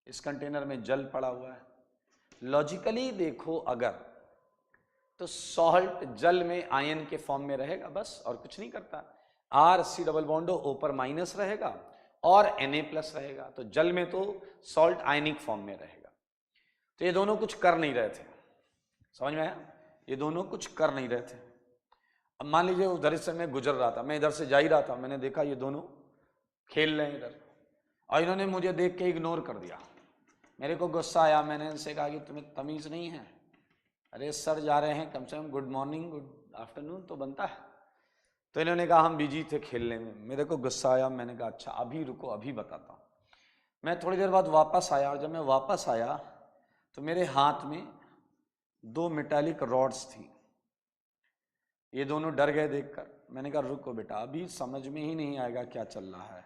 इस कंटेनर में जल पड़ा हुआ है। लॉजिकली देखो अगर, तो सॉल्ट जल में आयन के फॉर्म में रहेगा बस, और कुछ नहीं करता। RC डबल बॉन्ड O पर माइनस रहेगा और Na+ रहेगा, तो जल में तो सॉल्ट आयनिक फॉर्म में रहेगा। तो ये दोनों कुछ कर नहीं रहे थे, समझ में आया, ये दोनों कुछ कर नहीं रहे थे। अब मान लीजिए उधर से मैं गुजर रहा था, मैं इधर से जा ही रहा था, मैंने देखा ये दोनों खेल रहे हैं इधर, और इन्होंने मुझे देख के इग्नोर कर दिया। मेरे को गुस्सा आया, मैंने इनसे कहा कि तुम्हें तमीज़ नहीं है, अरे सर जा रहे हैं, कम से come good morning good afternoon तो बनता है। तो इन्होंने कहा हम बिजी थे खेलने में। मेरे को गुस्सा आया, मैंने कहा अच्छा अभी रुको, अभी बताता हूँ। मैं थोड़ी देर बाद वापस आया, और जब मैं वापस आया तो मेरे हाथ में 2 मेटालिक रॉड्स थी। ये दोनों डर गए देखकर। मैंने कहा रुको बेटा, अभी समझ में ही नहीं आएगा क्या चल रहा है।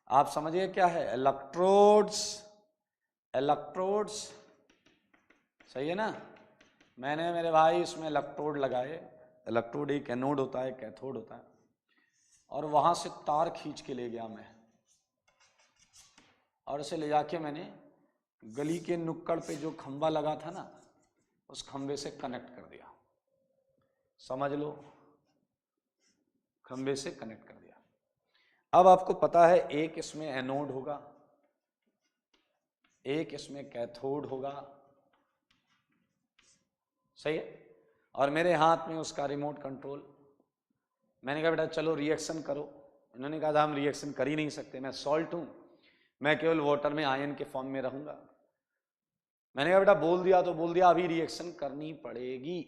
आप समझिए क्या है, इलेक्ट्रोड्स, इलेक्ट्रोड्स, सही है ना। मैंने मेरे भाई इसमें इलेक्ट्रोड लगाए, इलेक्ट्रोड एक एनोड होता है, कैथोड होता है, और वहां से तार खींच के ले गया मैं, और उसे ले जाके मैंने गली के नुक्कड़ पे जो खंबा लगा था ना, उस खंबे से कनेक्ट कर दिया, समझ लो, खंबे से कनेक्ट कर दिया। अब आपको पता है एक इसमें एनोड होगा, एक इसमें कैथोड होगा, सही है, और मेरे हाथ में उसका रिमोट कंट्रोल। मैंने कहा बेटा चलो रिएक्शन करो। इन्होंने कहा था हम रिएक्शन कर ही नहीं सकते, मैं सॉल्ट हूं, मैं केवल वाटर में आयन के फॉर्म में रहूंगा। मैंने कहा बेटा बोल दिया तो बोल दिया, अभी रिएक्शन करनी पड़ेगी।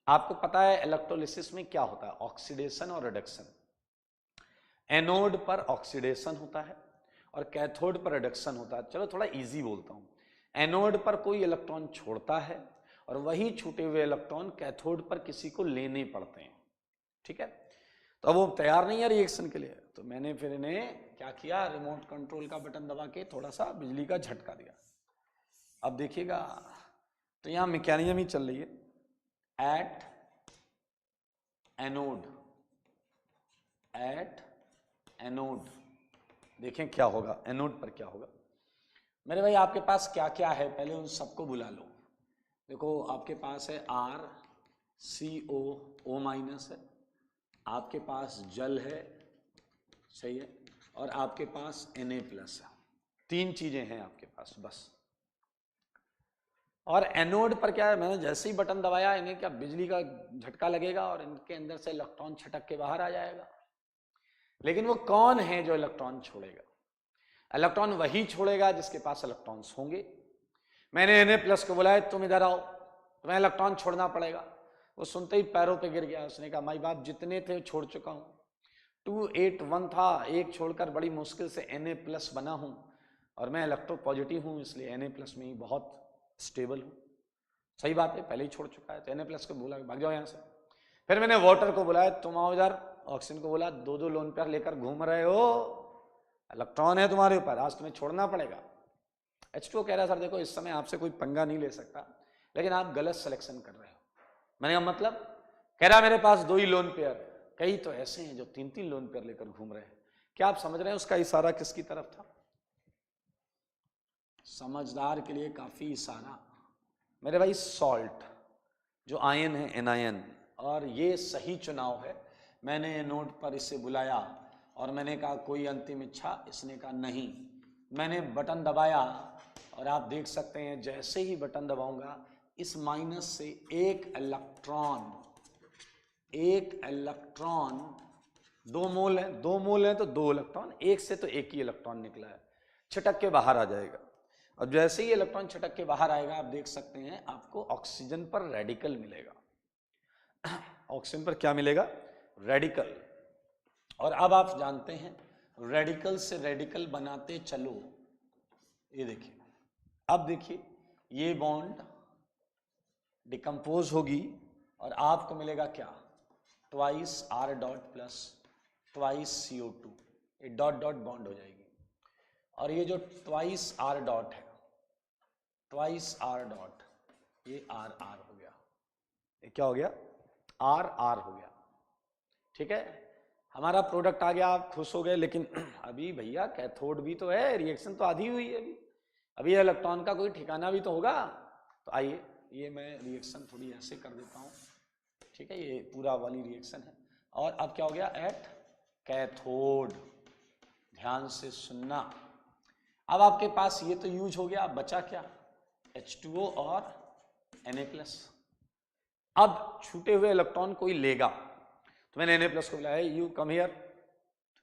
आपको पता है इलेक्ट्रोलिसिस में क्या होता है, ऑक्सीडेशन और रिडक्शन। एनोड पर ऑक्सीडेशन होता है और कैथोड पर रिडक्शन होता है। चलो थोड़ा इजी बोलता हूं, एनोड पर कोई इलेक्ट्रॉन छोड़ता है और वही छूटे हुए इलेक्ट्रॉन कैथोड पर किसी को लेने पड़ते हैं, ठीक है। तो अब वो तैयार नहीं है रिएक्शन के लिए, तो मैंने फिर इन्हें क्या किया, रिमोट कंट्रोल का बटन दबा के थोड़ा सा बिजली का झटका दिया। अब देखिएगा, तो यहां मैकेनिज्म ही चल रही है, एट एनोड, एट एनोड। देखें क्या होगा, एनोड पर क्या होगा। मेरे भाई आपके पास क्या क्या है, पहले उन सबको बुला लो। देखो आपके पास है आर सी ओ, ओ माइनस है, आपके पास जल है, सही है, और आपके पास Na प्लस है। तीन चीजें हैं आपके पास बस। और एनोड पर क्या है, मैंने जैसे ही बटन दबाया इन्हें क्या बिजली का झटका लगेगा और इनके अंदर से इलेक्ट्रॉन छटक के बाहर आ जाएगा। लेकिन वो कौन है जो इलेक्ट्रॉन छोड़ेगा? इलेक्ट्रॉन वही छोड़ेगा जिसके पास इलेक्ट्रॉन्स होंगे। मैंने Na प्लस को बुलाया, तुम इधर आओ, तुम्हें इलेक्ट्रॉन छोड़ना पड़ेगा। वो सुनते ही पैरों पे गिर गया, उसने कहा माई बाप जितने थे छोड़ चुका हूं, 281 था, एक छोड़कर बड़ी मुश्किल से Na प्लस बना हूं, और मैं इलेक्ट्रो पॉजिटिव हूं, इसलिए Na प्लस में ही बहुत स्टेबल हूं। सही बात है, पहले ही छोड़ चुका है। तो Na प्लस को बोला भाग जाओ यहां से। फिर मैंने वाटर को बुलाया, तुम आओ इधर। ऑक्सीजन को बोला, दो दो लोन पेयर लेकर घूम रहे हो, इलेक्ट्रॉन है तुम्हारे ऊपर, आज तुम्हें छोड़ना पड़ेगा। H2O कह रहा है सर देखो इस समय आपसे कोई पंगा नहीं ले सकता, लेकिन आप गलत सिलेक्शन कर रहे हो। मैंने कहा मतलब? कह रहा मेरे पास दो ही लोन पेयर, कई तो ऐसे हैं जो तीन तीन लोन पेयर लेकर घूम रहे हैं। क्या आप समझ रहे हैं उसका इशारा किसकी तरफ था? समझदार के लिए काफी इशारा। मेरे भाई सॉल्ट जो आयन है, एनायन, और ये सही चुनाव है। मैंने नोट पर इसे बुलाया और मैंने कहा कोई अंतिम इच्छा, इसने कहा नहीं। मैंने बटन दबाया और आप देख सकते हैं जैसे ही बटन दबाऊंगा इस माइनस से एक इलेक्ट्रॉन, दो मोल है, दो मोल है तो दो इलेक्ट्रॉन, एक से तो एक ही इलेक्ट्रॉन निकला है, छटक के बाहर आ जाएगा। और जैसे ही इलेक्ट्रॉन छटक के बाहर आएगा आप देख सकते हैं आपको ऑक्सीजन पर रेडिकल मिलेगा। ऑक्सीजन पर क्या मिलेगा? रेडिकल। और अब आप जानते हैं रेडिकल से रेडिकल बनाते चलो, ये देखिए, अब देखिए ये बॉन्ड डिकम्पोज होगी और आपको मिलेगा क्या? Twice R dot plus twice CO2, ये डॉट डॉट बॉन्ड हो जाएगी। और ये जो ट्वाइस R डॉट है, ट्वाइस R डॉट, ये R R हो गया, ये क्या हो गया? R R हो गया, ठीक है। हमारा प्रोडक्ट आ गया, आप खुश हो गए, लेकिन अभी भैया कैथोड भी तो है, रिएक्शन तो आधी हुई है अभी इलेक्ट्रॉन का कोई ठिकाना भी तो होगा। तो आइए ये मैं रिएक्शन थोड़ी ऐसे कर देता हूँ, ठीक है, ये पूरा वाली रिएक्शन है। और अब क्या हो गया? एट कैथोड, ध्यान से सुनना। अब आपके पास ये तो यूज हो गया, अब बचा क्या? H2O और Na प्लस। अब छूटे हुए इलेक्ट्रॉन कोई लेगा, तो मैंने Na प्लस को बुलाया, you come here.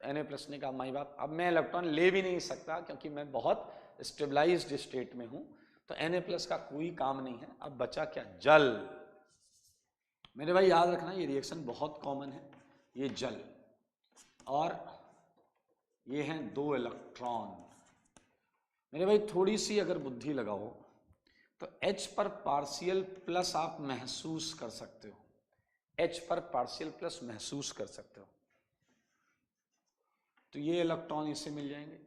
Na plus ने कहा माई बाप अब मैं इलेक्ट्रॉन ले भी नहीं सकता क्योंकि मैं बहुत स्टेबलाइज्ड स्टेट में हूं, तो Na प्लस का कोई काम नहीं है। अब बचा क्या? जल। मेरे भाई याद रखना ये रिएक्शन बहुत कॉमन है, ये जल, और ये हैं दो इलेक्ट्रॉन। मेरे भाई थोड़ी सी अगर बुद्धि लगाओ तो H पर पार्शियल प्लस आप महसूस कर सकते हो, H पर पार्शियल प्लस महसूस कर सकते हो, तो ये इलेक्ट्रॉन इसे मिल जाएंगे।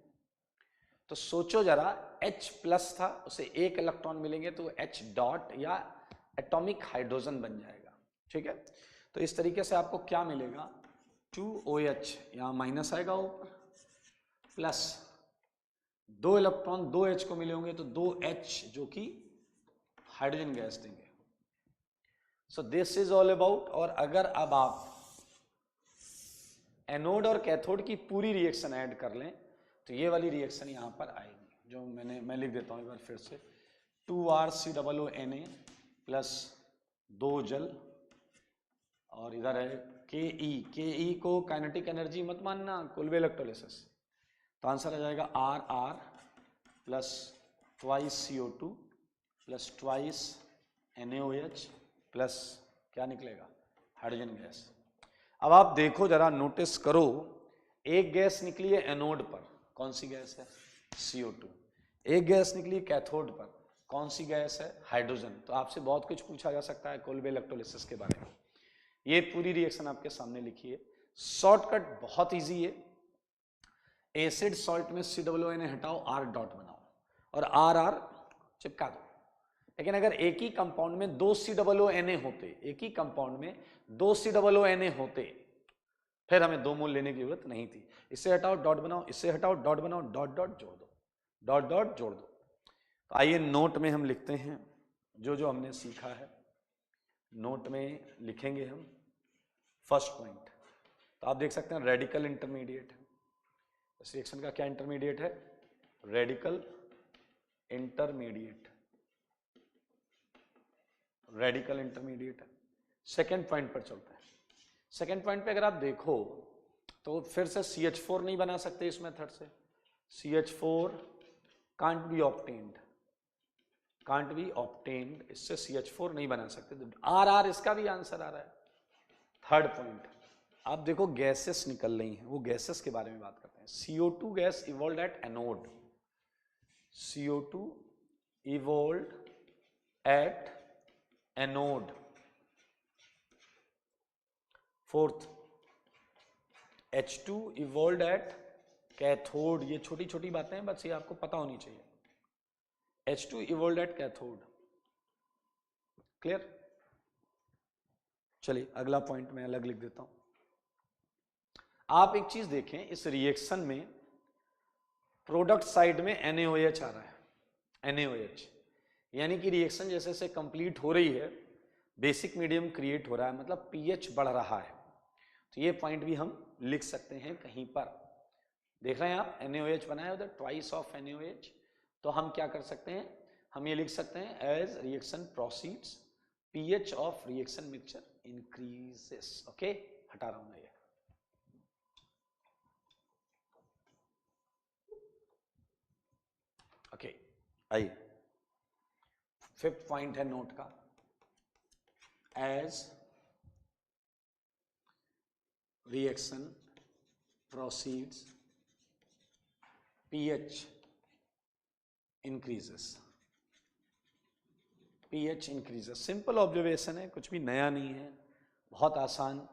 तो सोचो जरा, H प्लस था, उसे एक इलेक्ट्रॉन मिलेंगे तो H डॉट या एटॉमिक हाइड्रोजन बन जाएगा, ठीक है। तो इस तरीके से आपको क्या मिलेगा? 2OH, यहाँ माइनस आएगा ऊपर, प्लस दो इलेक्ट्रॉन दो H को मिले होंगे तो दो H जो कि हाइड्रोजन गैस देंगे। So this is all about. और अगर अब आप एनोड और कैथोड की पूरी रिएक्शन ऐड कर लें तो ये वाली रिएक्शन यहां पर आएगी, जो मैं लिख देता हूं एक बार फिर से, 2RCOONA प्लस दो जल, और इधर है के को काइनेटिक एनर्जी मत मानना, कोल्बे इलेक्ट्रोलिसिस। तो आंसर आ जाएगा RR plus twice CO2 plus twice NaOH plus क्या निकलेगा? Hydrogen gas. अब आप देखो जरा, नोटिस करो, एक गैस निकली है एनोड पर, कौन सी गैस है? CO2। एक गैस निकली कैथोड पर, कौन सी गैस है? हाइड्रोजन। तो आपसे बहुत कुछ पूछा जा सकता है कोल्बे इलेक्ट्रोलिसिस के बारे में। ये पूरी रिएक्शन आपके सामने लिखी है, शॉर्टकट बहुत इजी है। एसिड सॉल्ट में COONA हटाओ, R डॉट बनाओ और RR चिपका दो। लेकिन अगर एक ही कंपाउंड में 2 COONA होते, एक ही कंपाउंड में 2 COONA होते, फिर हमें 2 मोल लेने की जरूरत नहीं थी। इसे हटाओ डॉट बनाओ, इसे हटाओ डॉट बनाओ, डॉट डॉट जोड़ दो, डॉट डॉट जोड़ दो। तो आइए नोट में हम लिखते हैं जो जो हमने सीखा है, नोट में लिखेंगे हम। फर्स्ट पॉइंट तो आप देख सकते हैं रेडिकल इंटरमीडिएट है। इस रिएक्शन का क्या इंटरमीडिएट है? रेडिकल इंटरमीडिएट, रेडिकल इंटरमीडिएट है। सेकेंड पॉइंट पर चलते हैं। सेकेंड पॉइंट पे अगर आप देखो तो फिर से CH4 नहीं बना सकते इस मेथड से। CH4 can't be obtained, can't be obtained, इससे CH4 नहीं बना सकते। तो RR इसका भी आंसर आ रहा है। थर्ड पॉइंट आप देखो, गैसेस निकल रही हैं, वो गैसेस के बारे में बात करते हैं। CO2 gas evolved at anode, CO2 evolved at anode. Fourth H2 evolved at cathode. ये छोटी छोटी बातें हैं, बस ये आपको पता होनी चाहिए। H2 evolved at cathode. Clear? चलिए अगला पॉइंट मैं अलग लिख देता हूं। आप एक चीज देखें, इस रिएक्शन में प्रोडक्ट साइड में NaOH आ रहा है, NaOH, यानी कि रिएक्शन जैसे जैसे कंप्लीट हो रही है, बेसिक मीडियम क्रिएट हो रहा है, मतलब pH बढ़ रहा है। तो ये पॉइंट भी हम लिख सकते हैं कहीं पर। देख रहे हैं आप, NaOH बनाया उधर, ट्वाइस ऑफ NaOH। तो हम क्या कर सकते हैं, हम ये लिख सकते हैं as reaction proceeds pH of reaction mixture increases. Okay, हटा रहा हूं मैं ये। ओके, आइए फिफ्थ पॉइंट है नोट का, as reaction proceeds pH increases, pH increases. Simple observation है, कुछ भी नया नहीं है, बहुत आसान।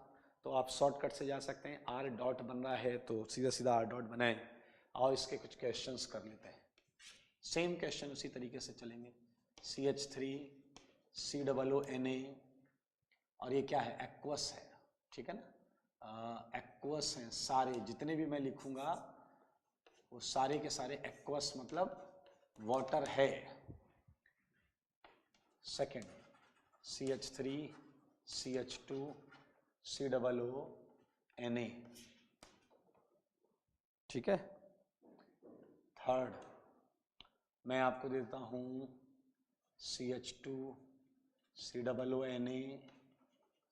तो आप शॉर्टकट से जा सकते हैं। R डॉट बन रहा है तो सीधा सीधा R डॉट बनाएं और इसके कुछ क्वेश्चंस कर लेते हैं। सेम क्वेश्चन उसी तरीके से चलेंगे। CH3 COONA, और ये क्या है? एक्वस है, ठीक है ना? एक्वस हैं सारे, जितने भी मैं लिखूंगा वो सारे के सारे एक्वस, मतलब वाटर है। सेकेंड CH3 CH2 COONA, ठीक है। थर्ड मैं आपको देता हूं CH2 COONA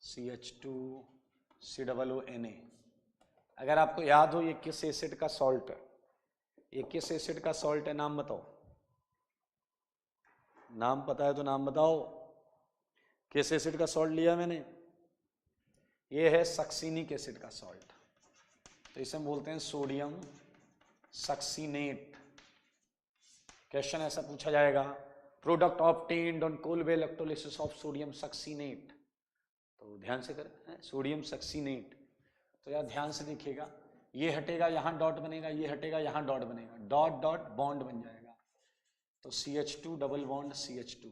CH2 COONA। अगर आपको याद हो ये किस एसिड का सॉल्ट है, ये किस एसिड का सॉल्ट है, नाम बताओ। नाम पता है तो नाम बताओ। किस एसिड का सॉल्ट लिया मैंने? ये है सक्सीनिक एसिड का सॉल्ट, तो इसे हम बोलते हैं सोडियम सक्सीनेट। क्वेश्चन ऐसा पूछा जाएगा, product obtained on Kolbe electrolysis of sodium succinate. तो ध्यान से करें, सोडियम सक्सीनेट। तो यार ध्यान से देखिएगा, ये हटेगा यहाँ डॉट बनेगा, ये हटेगा यहाँ डॉट बनेगा, डॉट डॉट बॉन्ड बन जाएगा। तो CH2 double bond CH2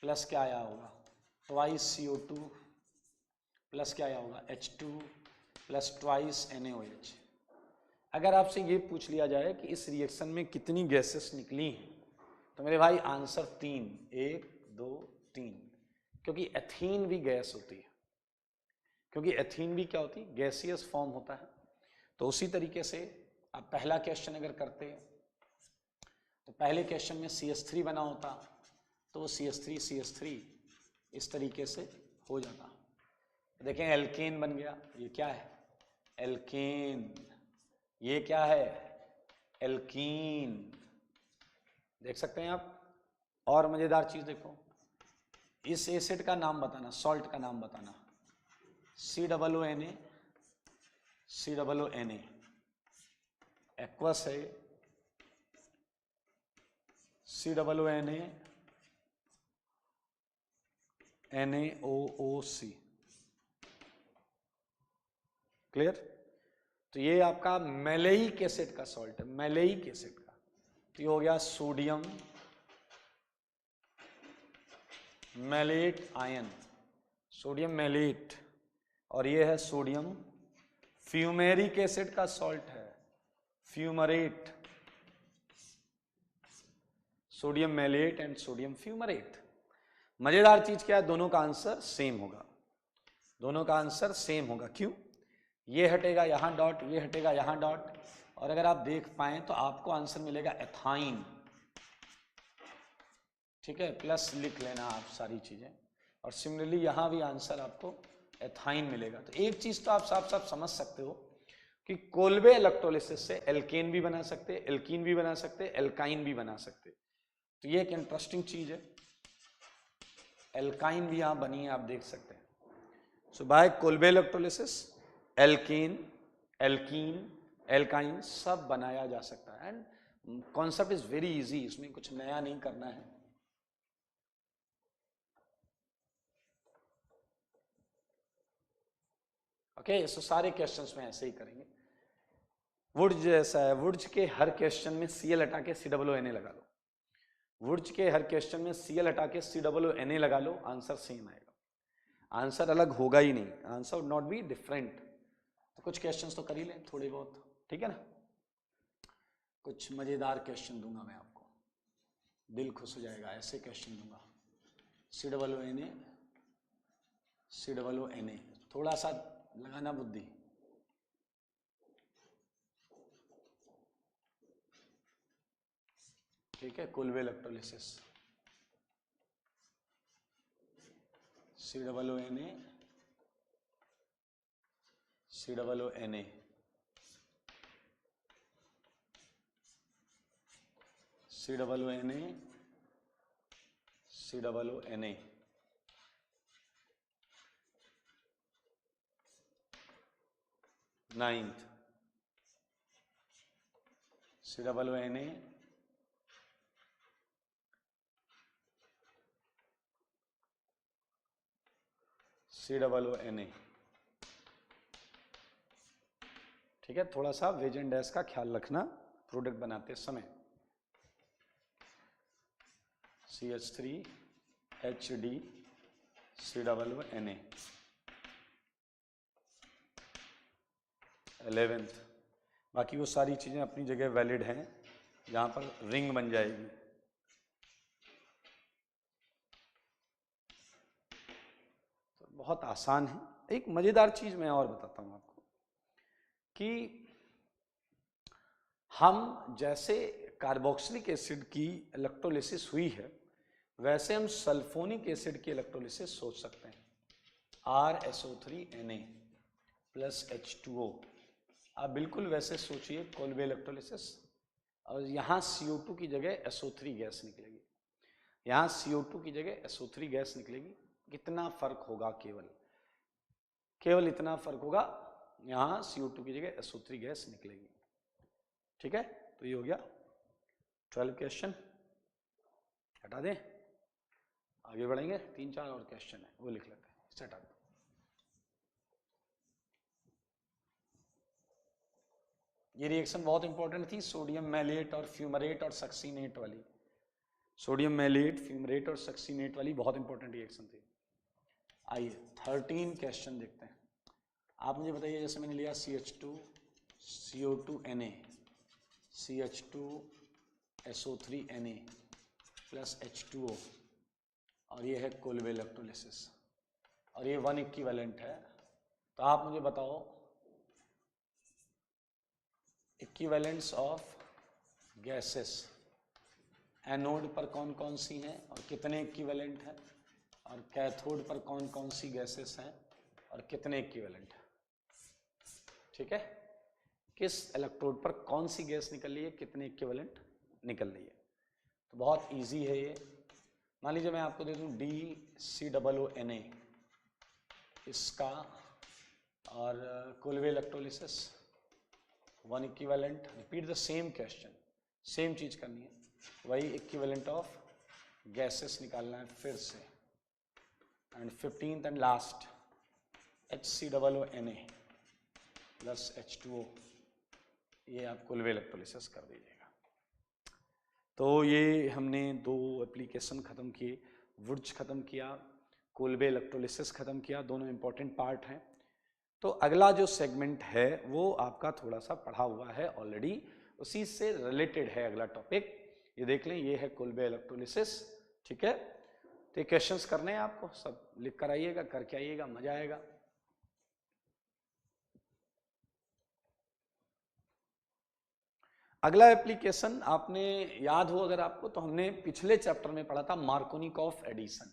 plus क्या आया होगा? ट्वाइस CO2 प्लस क्या आया होगा? H2 plus twice NaOH। अगर आपसे ये पूछ लिया जाए कि इस रिएक्शन में कितनी गैसेस निकली हैं, तो मेरे भाई आंसर 3, 1 2 3, क्योंकि एथीन भी गैस होती है, क्योंकि एथीन भी क्या होती है? गैसियस फॉर्म होता है। तो उसी तरीके से आप पहला क्वेश्चन अगर करते तो पहले क्वेश्चन में CH3 बना होता तो वो CH3 इस तरीके से हो जाता। देखें एल्केन बन गया, ये क्या है? एल्केन। ये क्या है? एल्कीन। देख सकते हैं आप। और मजेदार चीज देखो, इस एसिड का नाम बताना, सॉल्ट का नाम बताना। COONA, COONA, एक्वस है, COONA, NaOOC, क्लियर। तो ये आपका मैलेइक एसिड का सॉल्ट है, मैलेइक एसिड का। तो ये हो गया sodium malate ion, sodium malate. और ये है सोडियम फ्यूमेरिक एसिड का सॉल्ट है, fumarate, sodium malate and sodium fumarate. मजेदार चीज क्या है, दोनों का आंसर सेम होगा, दोनों का आंसर सेम होगा। क्यों? ये हटेगा यहां डॉट, ये हटेगा यहां डॉट, और अगर आप देख पाए तो आपको आंसर मिलेगा एथाइन, ठीक है, प्लस लिख लेना आप सारी चीजें। और सिमिलरली यहां भी आंसर आपको एथाइन मिलेगा। तो एक चीज तो आप साफ साफ समझ सकते हो कि कोल्बे इलेक्ट्रोलिसिस से एल्केन भी बना सकते, एल्कीन भी बना सकते, एल्काइन भी बना सकते। तो ये एक इंटरेस्टिंग चीज है, एल्काइन भी यहां बनी है, आप देख सकते हैं। So by Kolbe electrolysis alkane, alkene, alkyne सब बनाया जा सकता है। And concept is very easy, इसमें कुछ नया नहीं करना है। ओके, सो सारे क्वेश्चंस में ऐसे ही करेंगे। वुड्स जैसा है, वुड्स के हर क्वेश्चन में Cl हटा के COONA लगा लो, वुड्स के हर क्वेश्चन में Cl हटा के COONA लगा लो, आंसर सेम आएगा, आंसर अलग होगा ही नहीं, answer would not be different. तो कुछ क्वेश्चंस तो कर ही लें थोड़े बहुत, ठीक है ना। कुछ मजेदार क्वेश्चन दूंगा मैं आपको, दिल खुश हो जाएगा, ऐसे क्वेश्चन दूंगा। COONA, थोड़ा सा लगाना बुद्धि। ठीक है, Kolbe electrolysis COONA, COONA, COONA, ninth COONA, COONA, ठीक है। थोड़ा सा वेज एंड डैश का ख्याल रखना प्रोडक्ट बनाते समय। CH3HD COONA, 11th। बाकी वो सारी चीजें अपनी जगह वैलिड हैं, जहां पर रिंग बन जाएगी। तो बहुत आसान है। एक मजेदार चीज मैं और बताता हूं आपको कि हम जैसे कार्बोक्सिलिक एसिड की इलेक्ट्रोलिसिस हुई है, वैसे हम सल्फोनिक एसिड की इलेक्ट्रोलिसिस सोच सकते हैं। RSO3Na प्लस H2O, आप बिल्कुल वैसे सोचिए कोल्बे इलेक्ट्रोलिसिस, और यहाँ CO2 की जगह SO3 गैस निकलेगी, यहाँ CO2 की जगह SO3 गैस निकलेगी। कितना फर्क होगा, केवल इतना फर्क होगा, यहाँ CO2 की जगह SO3 गैस निकलेगी, ठीक है। तो ये हो गया 12 क्वेश्चन, हटा दें, आगे बढ़ेंगे। 3-4 और क्वेश्चन है, वो लिख लेते हैं, इसे हटा दें। ये रिएक्शन बहुत इंपॉर्टेंट थी, सोडियम मैलेट और फ्यूमरेट और सक्सीनेट वाली, सोडियम मैलेट, फ्यूमरेट और सक्सीनेट वाली बहुत इंपॉर्टेंट रिएक्शन थी। आइए 13 क्वेश्चन देखते हैं। आप मुझे बताइए, जैसे मैंने लिया CH2 CO2Na CH2 SO3Na plus H2O, और ये है कोल्बे इलेक्ट्रोलिसिस, और ये 1 इक्विवेलेंट है। तो आप मुझे बताओ इक्विवेलेंट्स ऑफ गैसेस, एनोड पर कौन कौन सी हैं और कितने इक्विवेलेंट हैं, और कैथोड पर कौन कौन सी गैसेस हैं और कितने इक्विवेलेंट हैं, ठीक है। किस इलेक्ट्रोड पर कौन सी गैस निकल रही है, कितने इक्विवेलेंट निकल रही है। तो बहुत इजी है ये। मान लीजिए मैं आपको दे दूं DCOONA इसका, और Kolbe electrolysis, one equivalent, repeat the same question, same चीज करनी है, वही इक्विवेलेंट ऑफ गैसेस निकालना है फिर से। And 15th and last HCOONA plus H2O, ये आप कोल्वे इलेक्ट्रोलिसिस कर दीजिएगा। तो ये हमने 2 एप्लीकेशन खत्म किए, वुर्ज खत्म किया, कोल्वे इलेक्ट्रोलिसिस खत्म किया, दोनों इंपॉर्टेंट पार्ट हैं। तो अगला जो सेगमेंट है वो आपका थोड़ा सा पढ़ा हुआ है ऑलरेडी, उसी से रिलेटेड है अगला टॉपिक। ये देख लें, ये है कोल्वे इलेक्ट्रोलिसिस, ठीक है। तो ये क्वेश्चंस करने हैं आपको, सब लिख कर आइएगा, करके आइएगा, मजा आएगा। अगला एप्लीकेशन आपने याद हो अगर आपको, तो हमने पिछले चैप्टर में पढ़ा था मार्कोनिकॉफ एडिशन,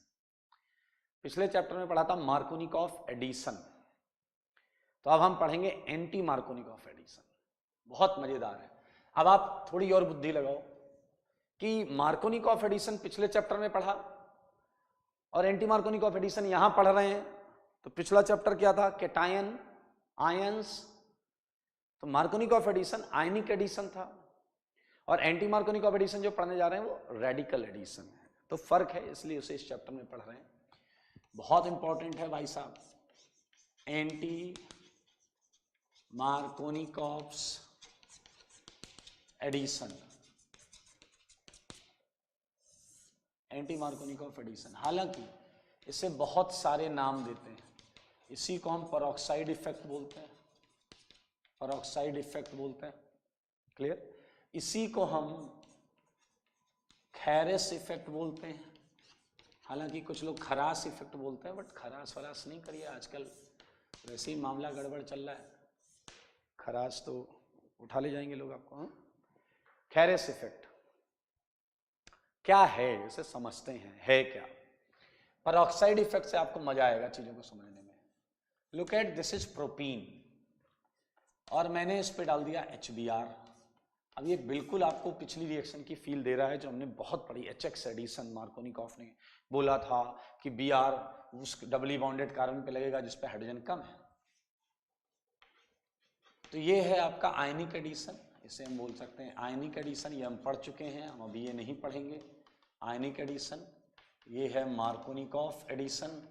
पिछले चैप्टर में पढ़ा था मार्कोनिकॉफ एडिशन। तो अब हम पढ़ेंगे एंटी मार्कोनिकॉफ एडिशन, बहुत मजेदार है। अब आप थोड़ी और बुद्धि लगाओ कि मार्कोनिकॉफ एडिशन पिछले चैप्टर में पढ़ा और एंटी मार्कोनिकॉफ एडिशन यहां पढ़ रहे हैं, तो पिछला चैप्टर क्या था, कैटायन आयंस, तो मार्कोनिकॉफ एडिशन आयनिक एडिशन था, और एंटी मार्कोनिकॉफ एडिशन जो पढ़ने जा रहे हैं वो रेडिकल एडिशन है। तो फर्क है, इसलिए उसे इस चैप्टर में पढ़ रहे हैं। बहुत इंपॉर्टेंट है भाई साहब, anti Markovnikov addition, anti Markovnikov addition. हालांकि इसे बहुत सारे नाम देते हैं, इसी को हम पेरोक्साइड इफेक्ट बोलते हैं, पेरोक्साइड इफेक्ट बोलते हैं, क्लियर। इसी को हम खैरेस इफेक्ट बोलते हैं, हालांकि कुछ लोग खरास इफेक्ट बोलते हैं, बट खरास वरास नहीं करिए, आजकल वैसे ही मामला गड़बड़ चल रहा है, खरास तो उठा ले जाएंगे लोग आपको। हाँ, खैरेस इफेक्ट क्या है इसे समझते हैं, है क्या। पेरोक्साइड इफेक्ट से आपको मजा आएगा चीजों को समझने में। Look at this is propene, और मैंने इस पे डाल दिया HBr। अब ये बिल्कुल आपको पिछली रिएक्शन की फील दे रहा है जो हमने बहुत पढ़ी, HX एडिशन। मार्कोनिकॉफ ने बोला था कि Br उस डबली बॉन्डेड कार्बन पे लगेगा जिस पे हाइड्रोजन कम है। तो ये है आपका आयनिक एडिशन, इसे हम बोल सकते हैं आयनिक एडिशन। ये हम पढ़ चुके हैं, हम अभी ये नहीं पढ़ेंगे। आयनिक एडिशन, ये है मार्कोनिकॉफ एडिशन,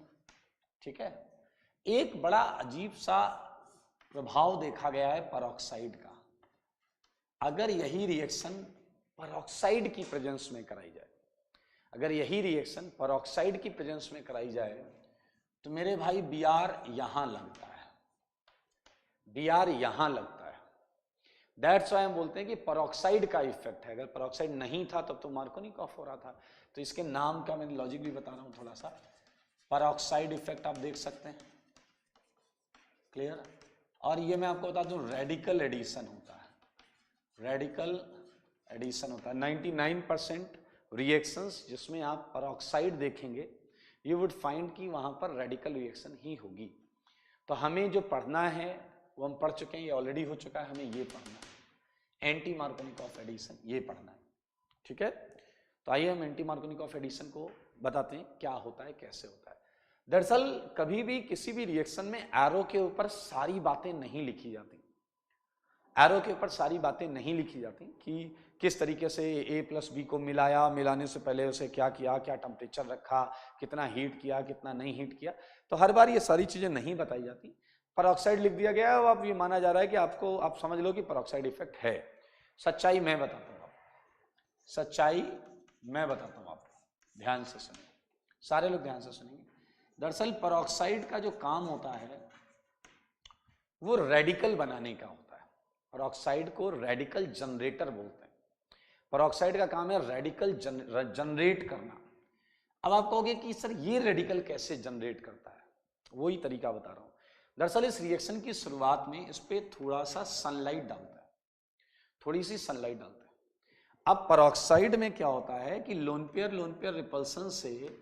ठीक है। एक बड़ा अजीब सा प्रभाव देखा गया है पेरोक्साइड का। अगर यही रिएक्शन पेरोक्साइड की प्रेजेंस में कराई जाए, अगर यही रिएक्शन पेरोक्साइड की प्रेजेंस में कराई जाए, तो मेरे भाई Br यहां लगता है, Br यहां लगता है। दैट्स व्हाई हम बोलते हैं कि पेरोक्साइड का इफेक्ट है। अगर पेरोक्साइड नहीं था तब तो मार्कोनिकॉफ हो रहा था। तो इसके नाम का मैं लॉजिक भी बता रहा हूं थोड़ा सा। पेरोक्साइड इफेक्ट आप देख सकते हैं, क्लियर। और ये मैं आपको बता दूं रेडिकल एडिशन होता है, रेडिकल एडिशन होता है। 99% रिएक्शंस जिसमें आप पेरोक्साइड देखेंगे, यू वुड फाइंड कि वहां पर रेडिकल रिएक्शन ही होगी। तो हमें जो पढ़ना है वो हम पढ़ चुके हैं, ये ऑलरेडी हो चुका है, हमें ये पढ़ना है एंटी मार्कोनिकॉफ एडिशन, ये पढ़ना है, ठीक है। तो आइए हम एंटी मार्कोनिकॉफ एडिशन को बताते हैं क्या होता है, कैसे होता है। दरअसल कभी भी किसी भी रिएक्शन में एरो के ऊपर सारी बातें नहीं लिखी जाती, एरो के ऊपर सारी बातें नहीं लिखी जाती कि किस तरीके से A+B को मिलाया, मिलाने से पहले उसे क्या किया, क्या टेम्परेचर रखा, कितना हीट किया, कितना नहीं हीट किया। तो हर बार ये सारी चीजें नहीं बताई जाती। पेरोक्साइड लिख दिया गया है, अब ये माना जा रहा है कि आपको, आप समझ लो कि पेरोक्साइड इफेक्ट है। सच्चाई मैं बताता हूँ आपको, सच्चाई मैं बताता हूँ आपको, ध्यान से सुनिए, सारे लोग ध्यान से सुनेंगे। दरअसल पेरोक्साइड का जो काम होता है वो रेडिकल बनाने का होता है। पेरोक्साइड को रेडिकल जनरेटर बोलते हैं। पेरोक्साइड का काम है रेडिकल जनरेट करना। अब आप कहोगे कि सर ये रेडिकल कैसे जनरेट करता है, वही तरीका बता रहा हूं। दरअसल इस रिएक्शन की शुरुआत में इस पे थोड़ा सा सनलाइट डालता है, थोड़ी सी सनलाइट डालता है। अब पेरोक्साइड में क्या होता है कि लोन पेयर रिपल्सन से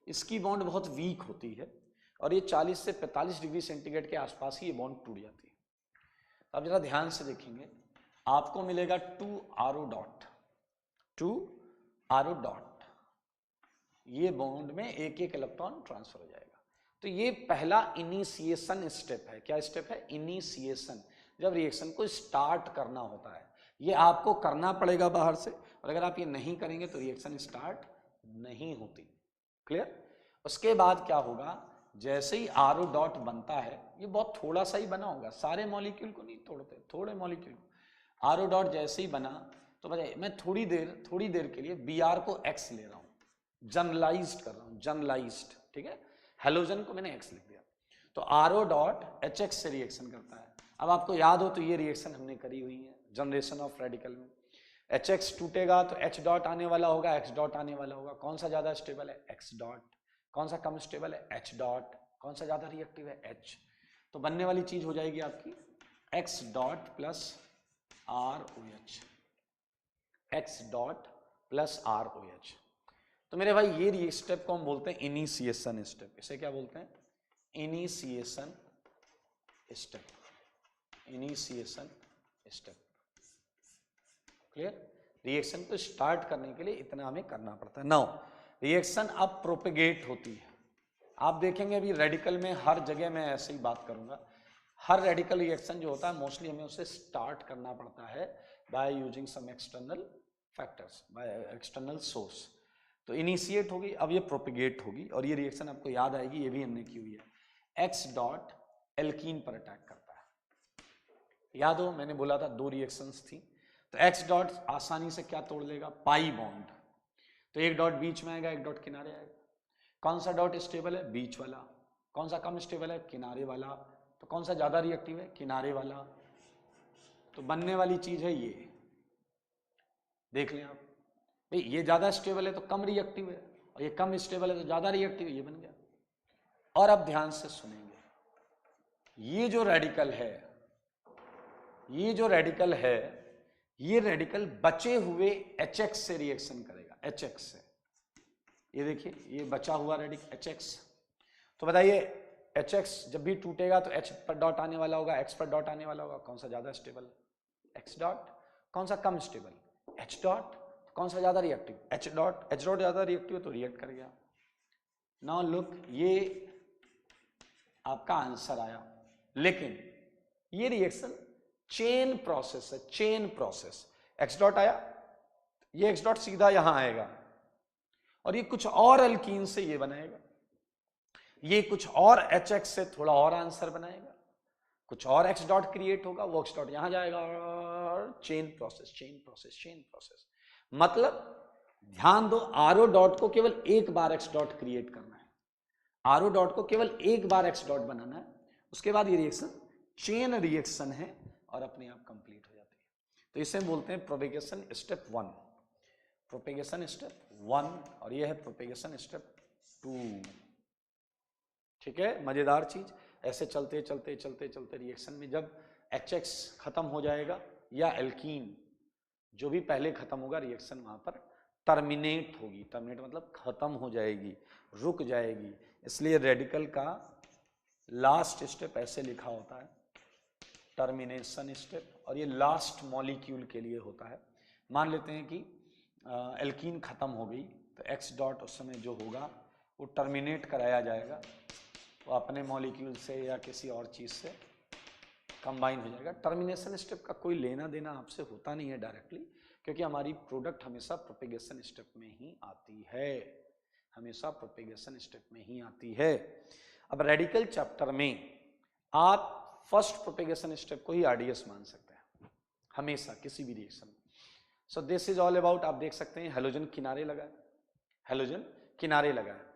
इसकी बॉन्ड बहुत वीक होती है, और ये 40 से 45 डिग्री सेंटीग्रेड के आसपास ही ये बॉन्ड टूट जाती है। अब जरा ध्यान से देखेंगे, आपको मिलेगा 2 RO डॉट, 2 RO डॉट, ये बॉन्ड में एक एक इलेक्ट्रॉन ट्रांसफर हो जाएगा। तो ये पहला इनिशिएशन स्टेप है। क्या स्टेप है? इनिशिएशन। जब रिएक्शन को स्टार्ट करना होता है, ये आपको करना पड़ेगा बाहर से, और अगर आप ये नहीं करेंगे तो रिएक्शन स्टार्ट नहीं होती। क्लियर? उसके बाद क्या होगा, जैसे ही आरओ डॉट बनता है, ये बहुत थोड़ा सा ही बना होगा, सारे मॉलिक्यूल को नहीं तोड़ते, थोड़े मॉलिक्यूल को। आरओ डॉट जैसे ही बना तो बताइए, मैं थोड़ी देर के लिए बी आर को एक्स ले रहा हूँ, जनरलाइज्ड कर रहा हूँ, जनरलाइज्ड, ठीक है। हेलोजन को मैंने एक्स लिख दिया, तो आरओ डॉट एच एक्स से रिएक्शन करता है। अब आपको याद हो तो ये रिएक्शन हमने करी हुई है जनरेशन ऑफ रेडिकल में। एच एक्स टूटेगा तो एच डॉट आने वाला होगा, एक्स डॉट आने वाला होगा। कौन सा ज्यादा स्टेबल है? X dot. कौन सा कम स्टेबल है? H dot. कौन सा ज्यादा रिएक्टिव है? एच। तो बनने वाली चीज हो जाएगी आपकी X dot plus R O H, X dot plus R O H. तो मेरे भाई ये स्टेप को हम बोलते हैं इनिशिएशन स्टेप। इसे क्या बोलते हैं? Initiation step, initiation step. Clear? Reaction को स्टार्ट करने के लिए इतना हमें करना पड़ता है। नाउ रिएक्शन अब प्रोपेगेट होती है। आप देखेंगे अभी रेडिकल में हर जगह मैं ऐसे ही बात करूंगा, हर रेडिकल रिएक्शन जो होता है मोस्टली हमें उसे स्टार्ट करना पड़ता है by using some external factors, by external source. तो इनिशिएट होगी, अब ये प्रोपेगेट होगी, और ये रिएक्शन आपको याद आएगी, ये भी हमने की हुई है। एक्स डॉट एल्कीन पर अटैक करता है। याद हो मैंने बोला था 2 रिएक्शंस थी, तो एक्स डॉट आसानी से क्या तोड़ लेगा? Pi bond. तो एक डॉट बीच में आएगा, एक डॉट किनारे आएगा। कौन सा डॉट स्टेबल है? बीच वाला। कौन सा कम स्टेबल है? किनारे वाला। तो कौन सा ज्यादा रिएक्टिव है? किनारे वाला। तो बनने वाली चीज है ये, देख लें आप भाई, ये ज्यादा स्टेबल है तो कम रिएक्टिव है, और ये कम स्टेबल है तो ज्यादा रिएक्टिव है, ये बन गया। और अब ध्यान से सुनेंगे, ये जो रेडिकल है, ये जो रेडिकल है, ये रेडिकल बचे हुए HX से रिएक्शन करेगा, HX से। ये देखिए, ये बचा हुआ रेडिकल HX। तो बताइए HX जब भी टूटेगा तो H पर डॉट आने वाला होगा, X पर डॉट आने वाला होगा। कौन सा ज्यादा स्टेबल? X dot. कौन सा कम स्टेबल? H dot. कौन सा ज्यादा reactive? H dot. H dot ज्यादा रिएक्टिव है तो रिएक्ट कर गया। नाउ लुक, ये आपका आंसर आया, लेकिन ये रिएक्शन चेन प्रोसेस है, चेन प्रोसेस। एक्स डॉट आया, ये एक्स डॉट सीधा यहां आएगा, और ये कुछ और अल्कीन से ये बनाएगा, ये कुछ और एच एक्स से थोड़ा और आंसर बनाएगा, कुछ और एक्स डॉट क्रिएट होगा, वो एक्स डॉट यहां जाएगा, और chain process, chain process, chain process. मतलब ध्यान दो, आरओ डॉट को केवल एक बार एक्स डॉट क्रिएट करना है, आरओ डॉट को केवल एक बार एक्स डॉट बनाना है, उसके बाद ये रिएक्शन चेन रिएक्शन है और अपने आप कंप्लीट हो जाती है। तो इसे बोलते हैं प्रोपेगेशन स्टेप 1, प्रोपेगेशन स्टेप 1, और ये है प्रोपेगेशन स्टेप 2। ठीक है, मजेदार चीज। ऐसे चलते चलते चलते चलते रिएक्शन में जब HX खत्म हो जाएगा, या एल्कीन जो भी पहले खत्म होगा, रिएक्शन वहां पर टर्मिनेट होगी। टर्मिनेट मतलब खत्म हो जाएगी, रुक जाएगी। इसलिए रेडिकल का लास्ट स्टेप ऐसे लिखा होता है, टर्मिनेशन स्टेप, और ये लास्ट मॉलिक्यूल के लिए होता है। मान लेते हैं कि एल्कीन खत्म हो गई, तो एक्स डॉट उस समय जो होगा वो टर्मिनेट कराया जाएगा, वो अपने मॉलिक्यूल से या किसी और चीज से कंबाइन हो जाएगा। टर्मिनेशन स्टेप का कोई लेना देना आपसे होता नहीं है डायरेक्टली, क्योंकि हमारी प्रोडक्ट हमेशा प्रोपेगेशन स्टेप में ही आती है, हमेशा प्रोपेगेशन स्टेप में ही आती है। अब रेडिकल चैप्टर में आप फर्स्ट प्रोपेगेशन स्टेप को ही आरडीएस मान सकते हैं हमेशा किसी भी रिएक्शन में। So this is all about, आप देख सकते हैं हेलोजन किनारे लगा है, हेलोजन किनारे लगा है।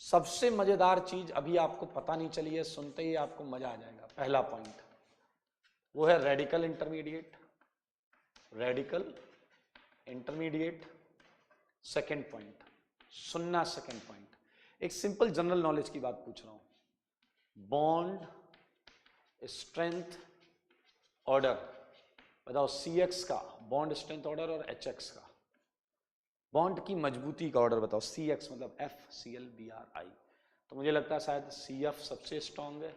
सबसे मजेदार चीज अभी आपको पता नहीं चली है, सुनते ही आपको मजा आ जाएगा। पहला पॉइंट वो है radical intermediate, radical intermediate. Second point सुनना, सेकेंड पॉइंट एक सिंपल जनरल नॉलेज की बात पूछ रहा हूं, बॉन्ड स्ट्रेंथ ऑर्डर बताओ, CX का बॉन्ड स्ट्रेंथ ऑर्डर और HX का बॉन्ड की मजबूती का ऑर्डर बताओ। CX मतलब FClBrI, तो मुझे लगता है शायद CF सबसे स्ट्रांग है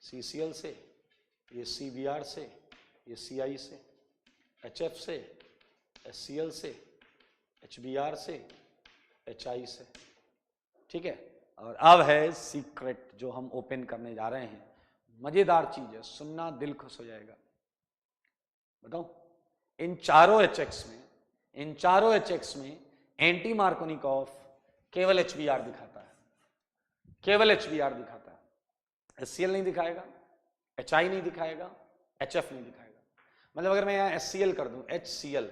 CCl से, ये CBr से, ये CI से, HF से, HCl से, HBr से, HI से, ठीक है। और अब है सीक्रेट जो हम ओपन करने जा रहे हैं, मजेदार चीज है, सुनना दिल खुश हो जाएगा। बताओ, इन चारों HX में एंटी मार्कोनिकॉफ केवल HBr दिखाता है, केवल HBr दिखाता है, HCl नहीं दिखाएगा, HI नहीं दिखाएगा, HF नहीं दिखाएगा। मतलब अगर मैं यहां HCl कर दूं, HCl,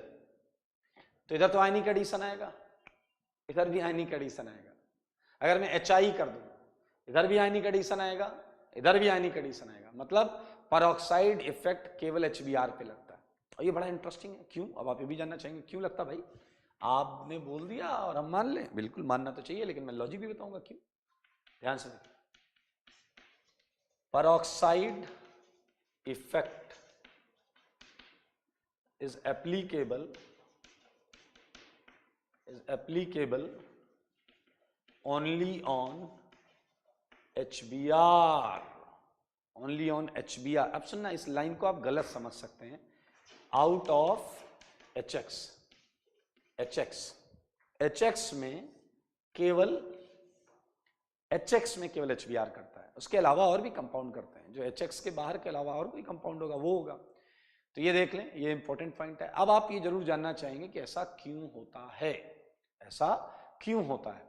तो इधर तो आयनिक एडिशन आएगा, इधर भी आयनिक एडिशन आएगा। अगर मैं HI कर दूं, इधर भी आयनिक एडिशन आएगा, इधर भी आयनिक एडिशन आएगा। मतलब पेरोक्साइड इफेक्ट केवल HBr पे लगता है। और ये बड़ा इंटरेस्टिंग है। क्यों? अब आप ये भी जानना चाहेंगे क्यों लगता भाई? आपने बोल दिया और हम मान लें, बिल्कुल मानना तो चाहिए, लेकिन मैं लॉजिक भी बताऊंगा क्यों। ध्यान से देखिए, peroxide effect is applicable only on HBr, only on HBr। अब सुनना, इस लाइन को आप गलत समझ सकते हैं। आउट ऑफ HX में केवल HBr करता है, उसके अलावा और भी कंपाउंड करते हैं। जो HX के बाहर के अलावा और कोई कंपाउंड होगा वो होगा। तो ये देख लें, ये इंपॉर्टेंट पॉइंट है। अब आप ये जरूर जानना चाहेंगे कि ऐसा क्यों होता है, ऐसा क्यों होता है।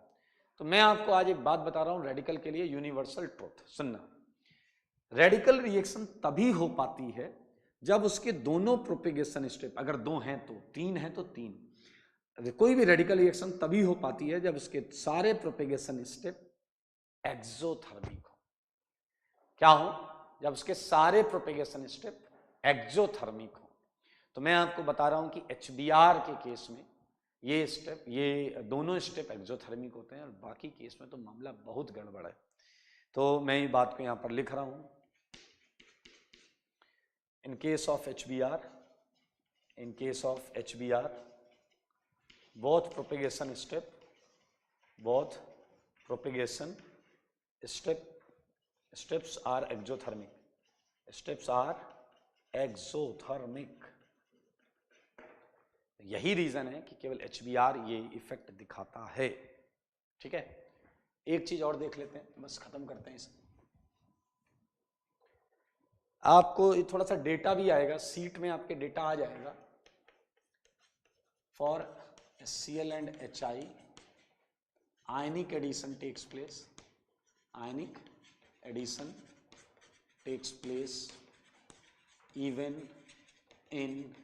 तो मैं आपको आज एक बात बता रहा हूं रेडिकल के लिए, यूनिवर्सल ट्रुथ। सुनना, रेडिकल रिएक्शन तभी हो पाती है जब उसके दोनों प्रोपेगेशन स्टेप, अगर 2 हैं तो 3 हैं तो 3। कोई भी रेडिकल रिएक्शन तभी हो पाती है जब उसके सारे प्रोपेगेशन स्टेप एक्सोथर्मिक हो। क्या हो? जब उसके सारे प्रोपेगेशन स्टेप एक्सोथर्मिक हो। तो मैं आपको बता रहा हूं कि HBr के केस में ये दोनों स्टेप एक्सोथर्मिक होते हैं, और बाकी केस में तो मामला बहुत गड़बड़ है। तो मैं ये बात को यहां पर लिख रहा हूं। In case of HBr, both propagation steps are exothermic। यही रीजन है कि केवल HBr ये इफेक्ट दिखाता है। ठीक है, एक चीज और देख लेते हैं, बस खत्म करते हैं इसे। आपको थोड़ा सा डेटा भी आएगा, सीट में आपके डेटा आ जाएगा। For HCl and HI, ionic addition takes place even in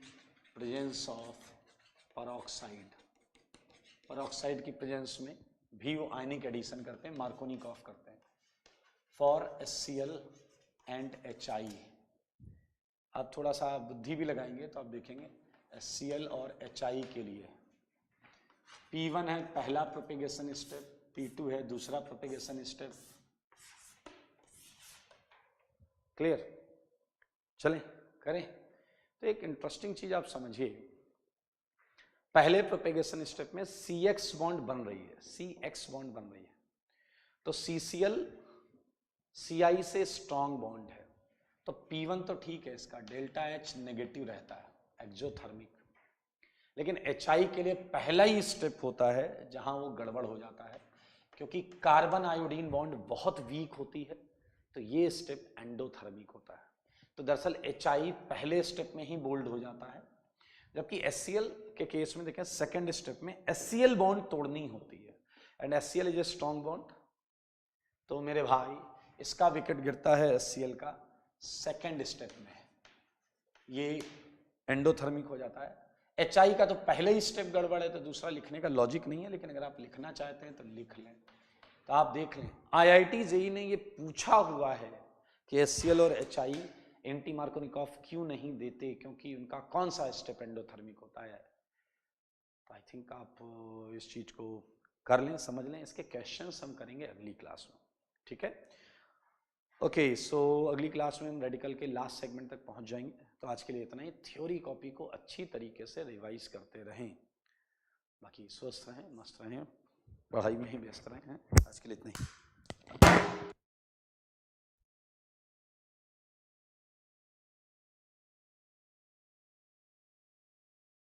presence of peroxide की प्रेजेंस में भी वो आयनिक एडिशन करते हैं, मार्कोनिकॉफ करते हैं। फॉर HCl एंड HI, अब थोड़ा सा बुद्धि भी लगाएंगे तो आप देखेंगे HCl और HI के लिए P1 है पहला प्रोपेगेशन स्टेप, P2 है दूसरा प्रोपेगेशन स्टेप। क्लियर? चलें करें। तो एक इंटरेस्टिंग चीज आप समझिए, पहले प्रोपेगेशन स्टेप में CX बॉन्ड बन रही है, तो CCl CI से स्ट्रॉन्ग बॉन्ड है, तो P1 तो ठीक है, इसका डेल्टा H नेगेटिव रहता है, एक्सोथर्मिक। लेकिन HI के लिए पहला ही स्टेप होता है जहां वो गड़बड़ हो जाता है, क्योंकि कार्बन आयोडीन बॉन्ड बहुत वीक होती है, तो ये स्टेप एंडोथर्मिक होता है। तो दरअसल HI पहले स्टेप में ही बोल्ड हो जाता है, जबकि HCl के केस में देखें सेकेंड स्टेप में HCl बॉन्ड तोड़नी होती है, and HCl is a strong bond. तो मेरे भाई इसका विकेट गिरता है HCl का सेकेंड स्टेप में, ये एंडोथर्मिक हो जाता है। HI का तो पहले ही स्टेप गड़बड़ है, तो दूसरा लिखने का लॉजिक नहीं है, लेकिन अगर आप लिखना चाहते हैं तो लिख लें। तो आप देख लें, IIT JEE ने ये पूछा हुआ है कि HCl और HI एंटी मार्कोनिकॉफ क्यों नहीं देते, क्योंकि उनका कौन सा स्टेप एंडोथर्मिक होता है। तो आई थिंक आप इस चीज को कर लें, समझ लें। इसके क्वेश्चंस हम करेंगे अगली क्लास में, ठीक है। ओके, सो अगली क्लास में हम रेडिकल के लास्ट सेगमेंट तक पहुंच जाएंगे। तो आज के लिए इतना ही। थ्योरी कॉपी को अच्छी तरीके से रिवाइज करते रहें, बाकी स्वस्थ रहें, मस्त रहें, पढ़ाई में ही व्यस्त रहें। आज के लिए इतना ही।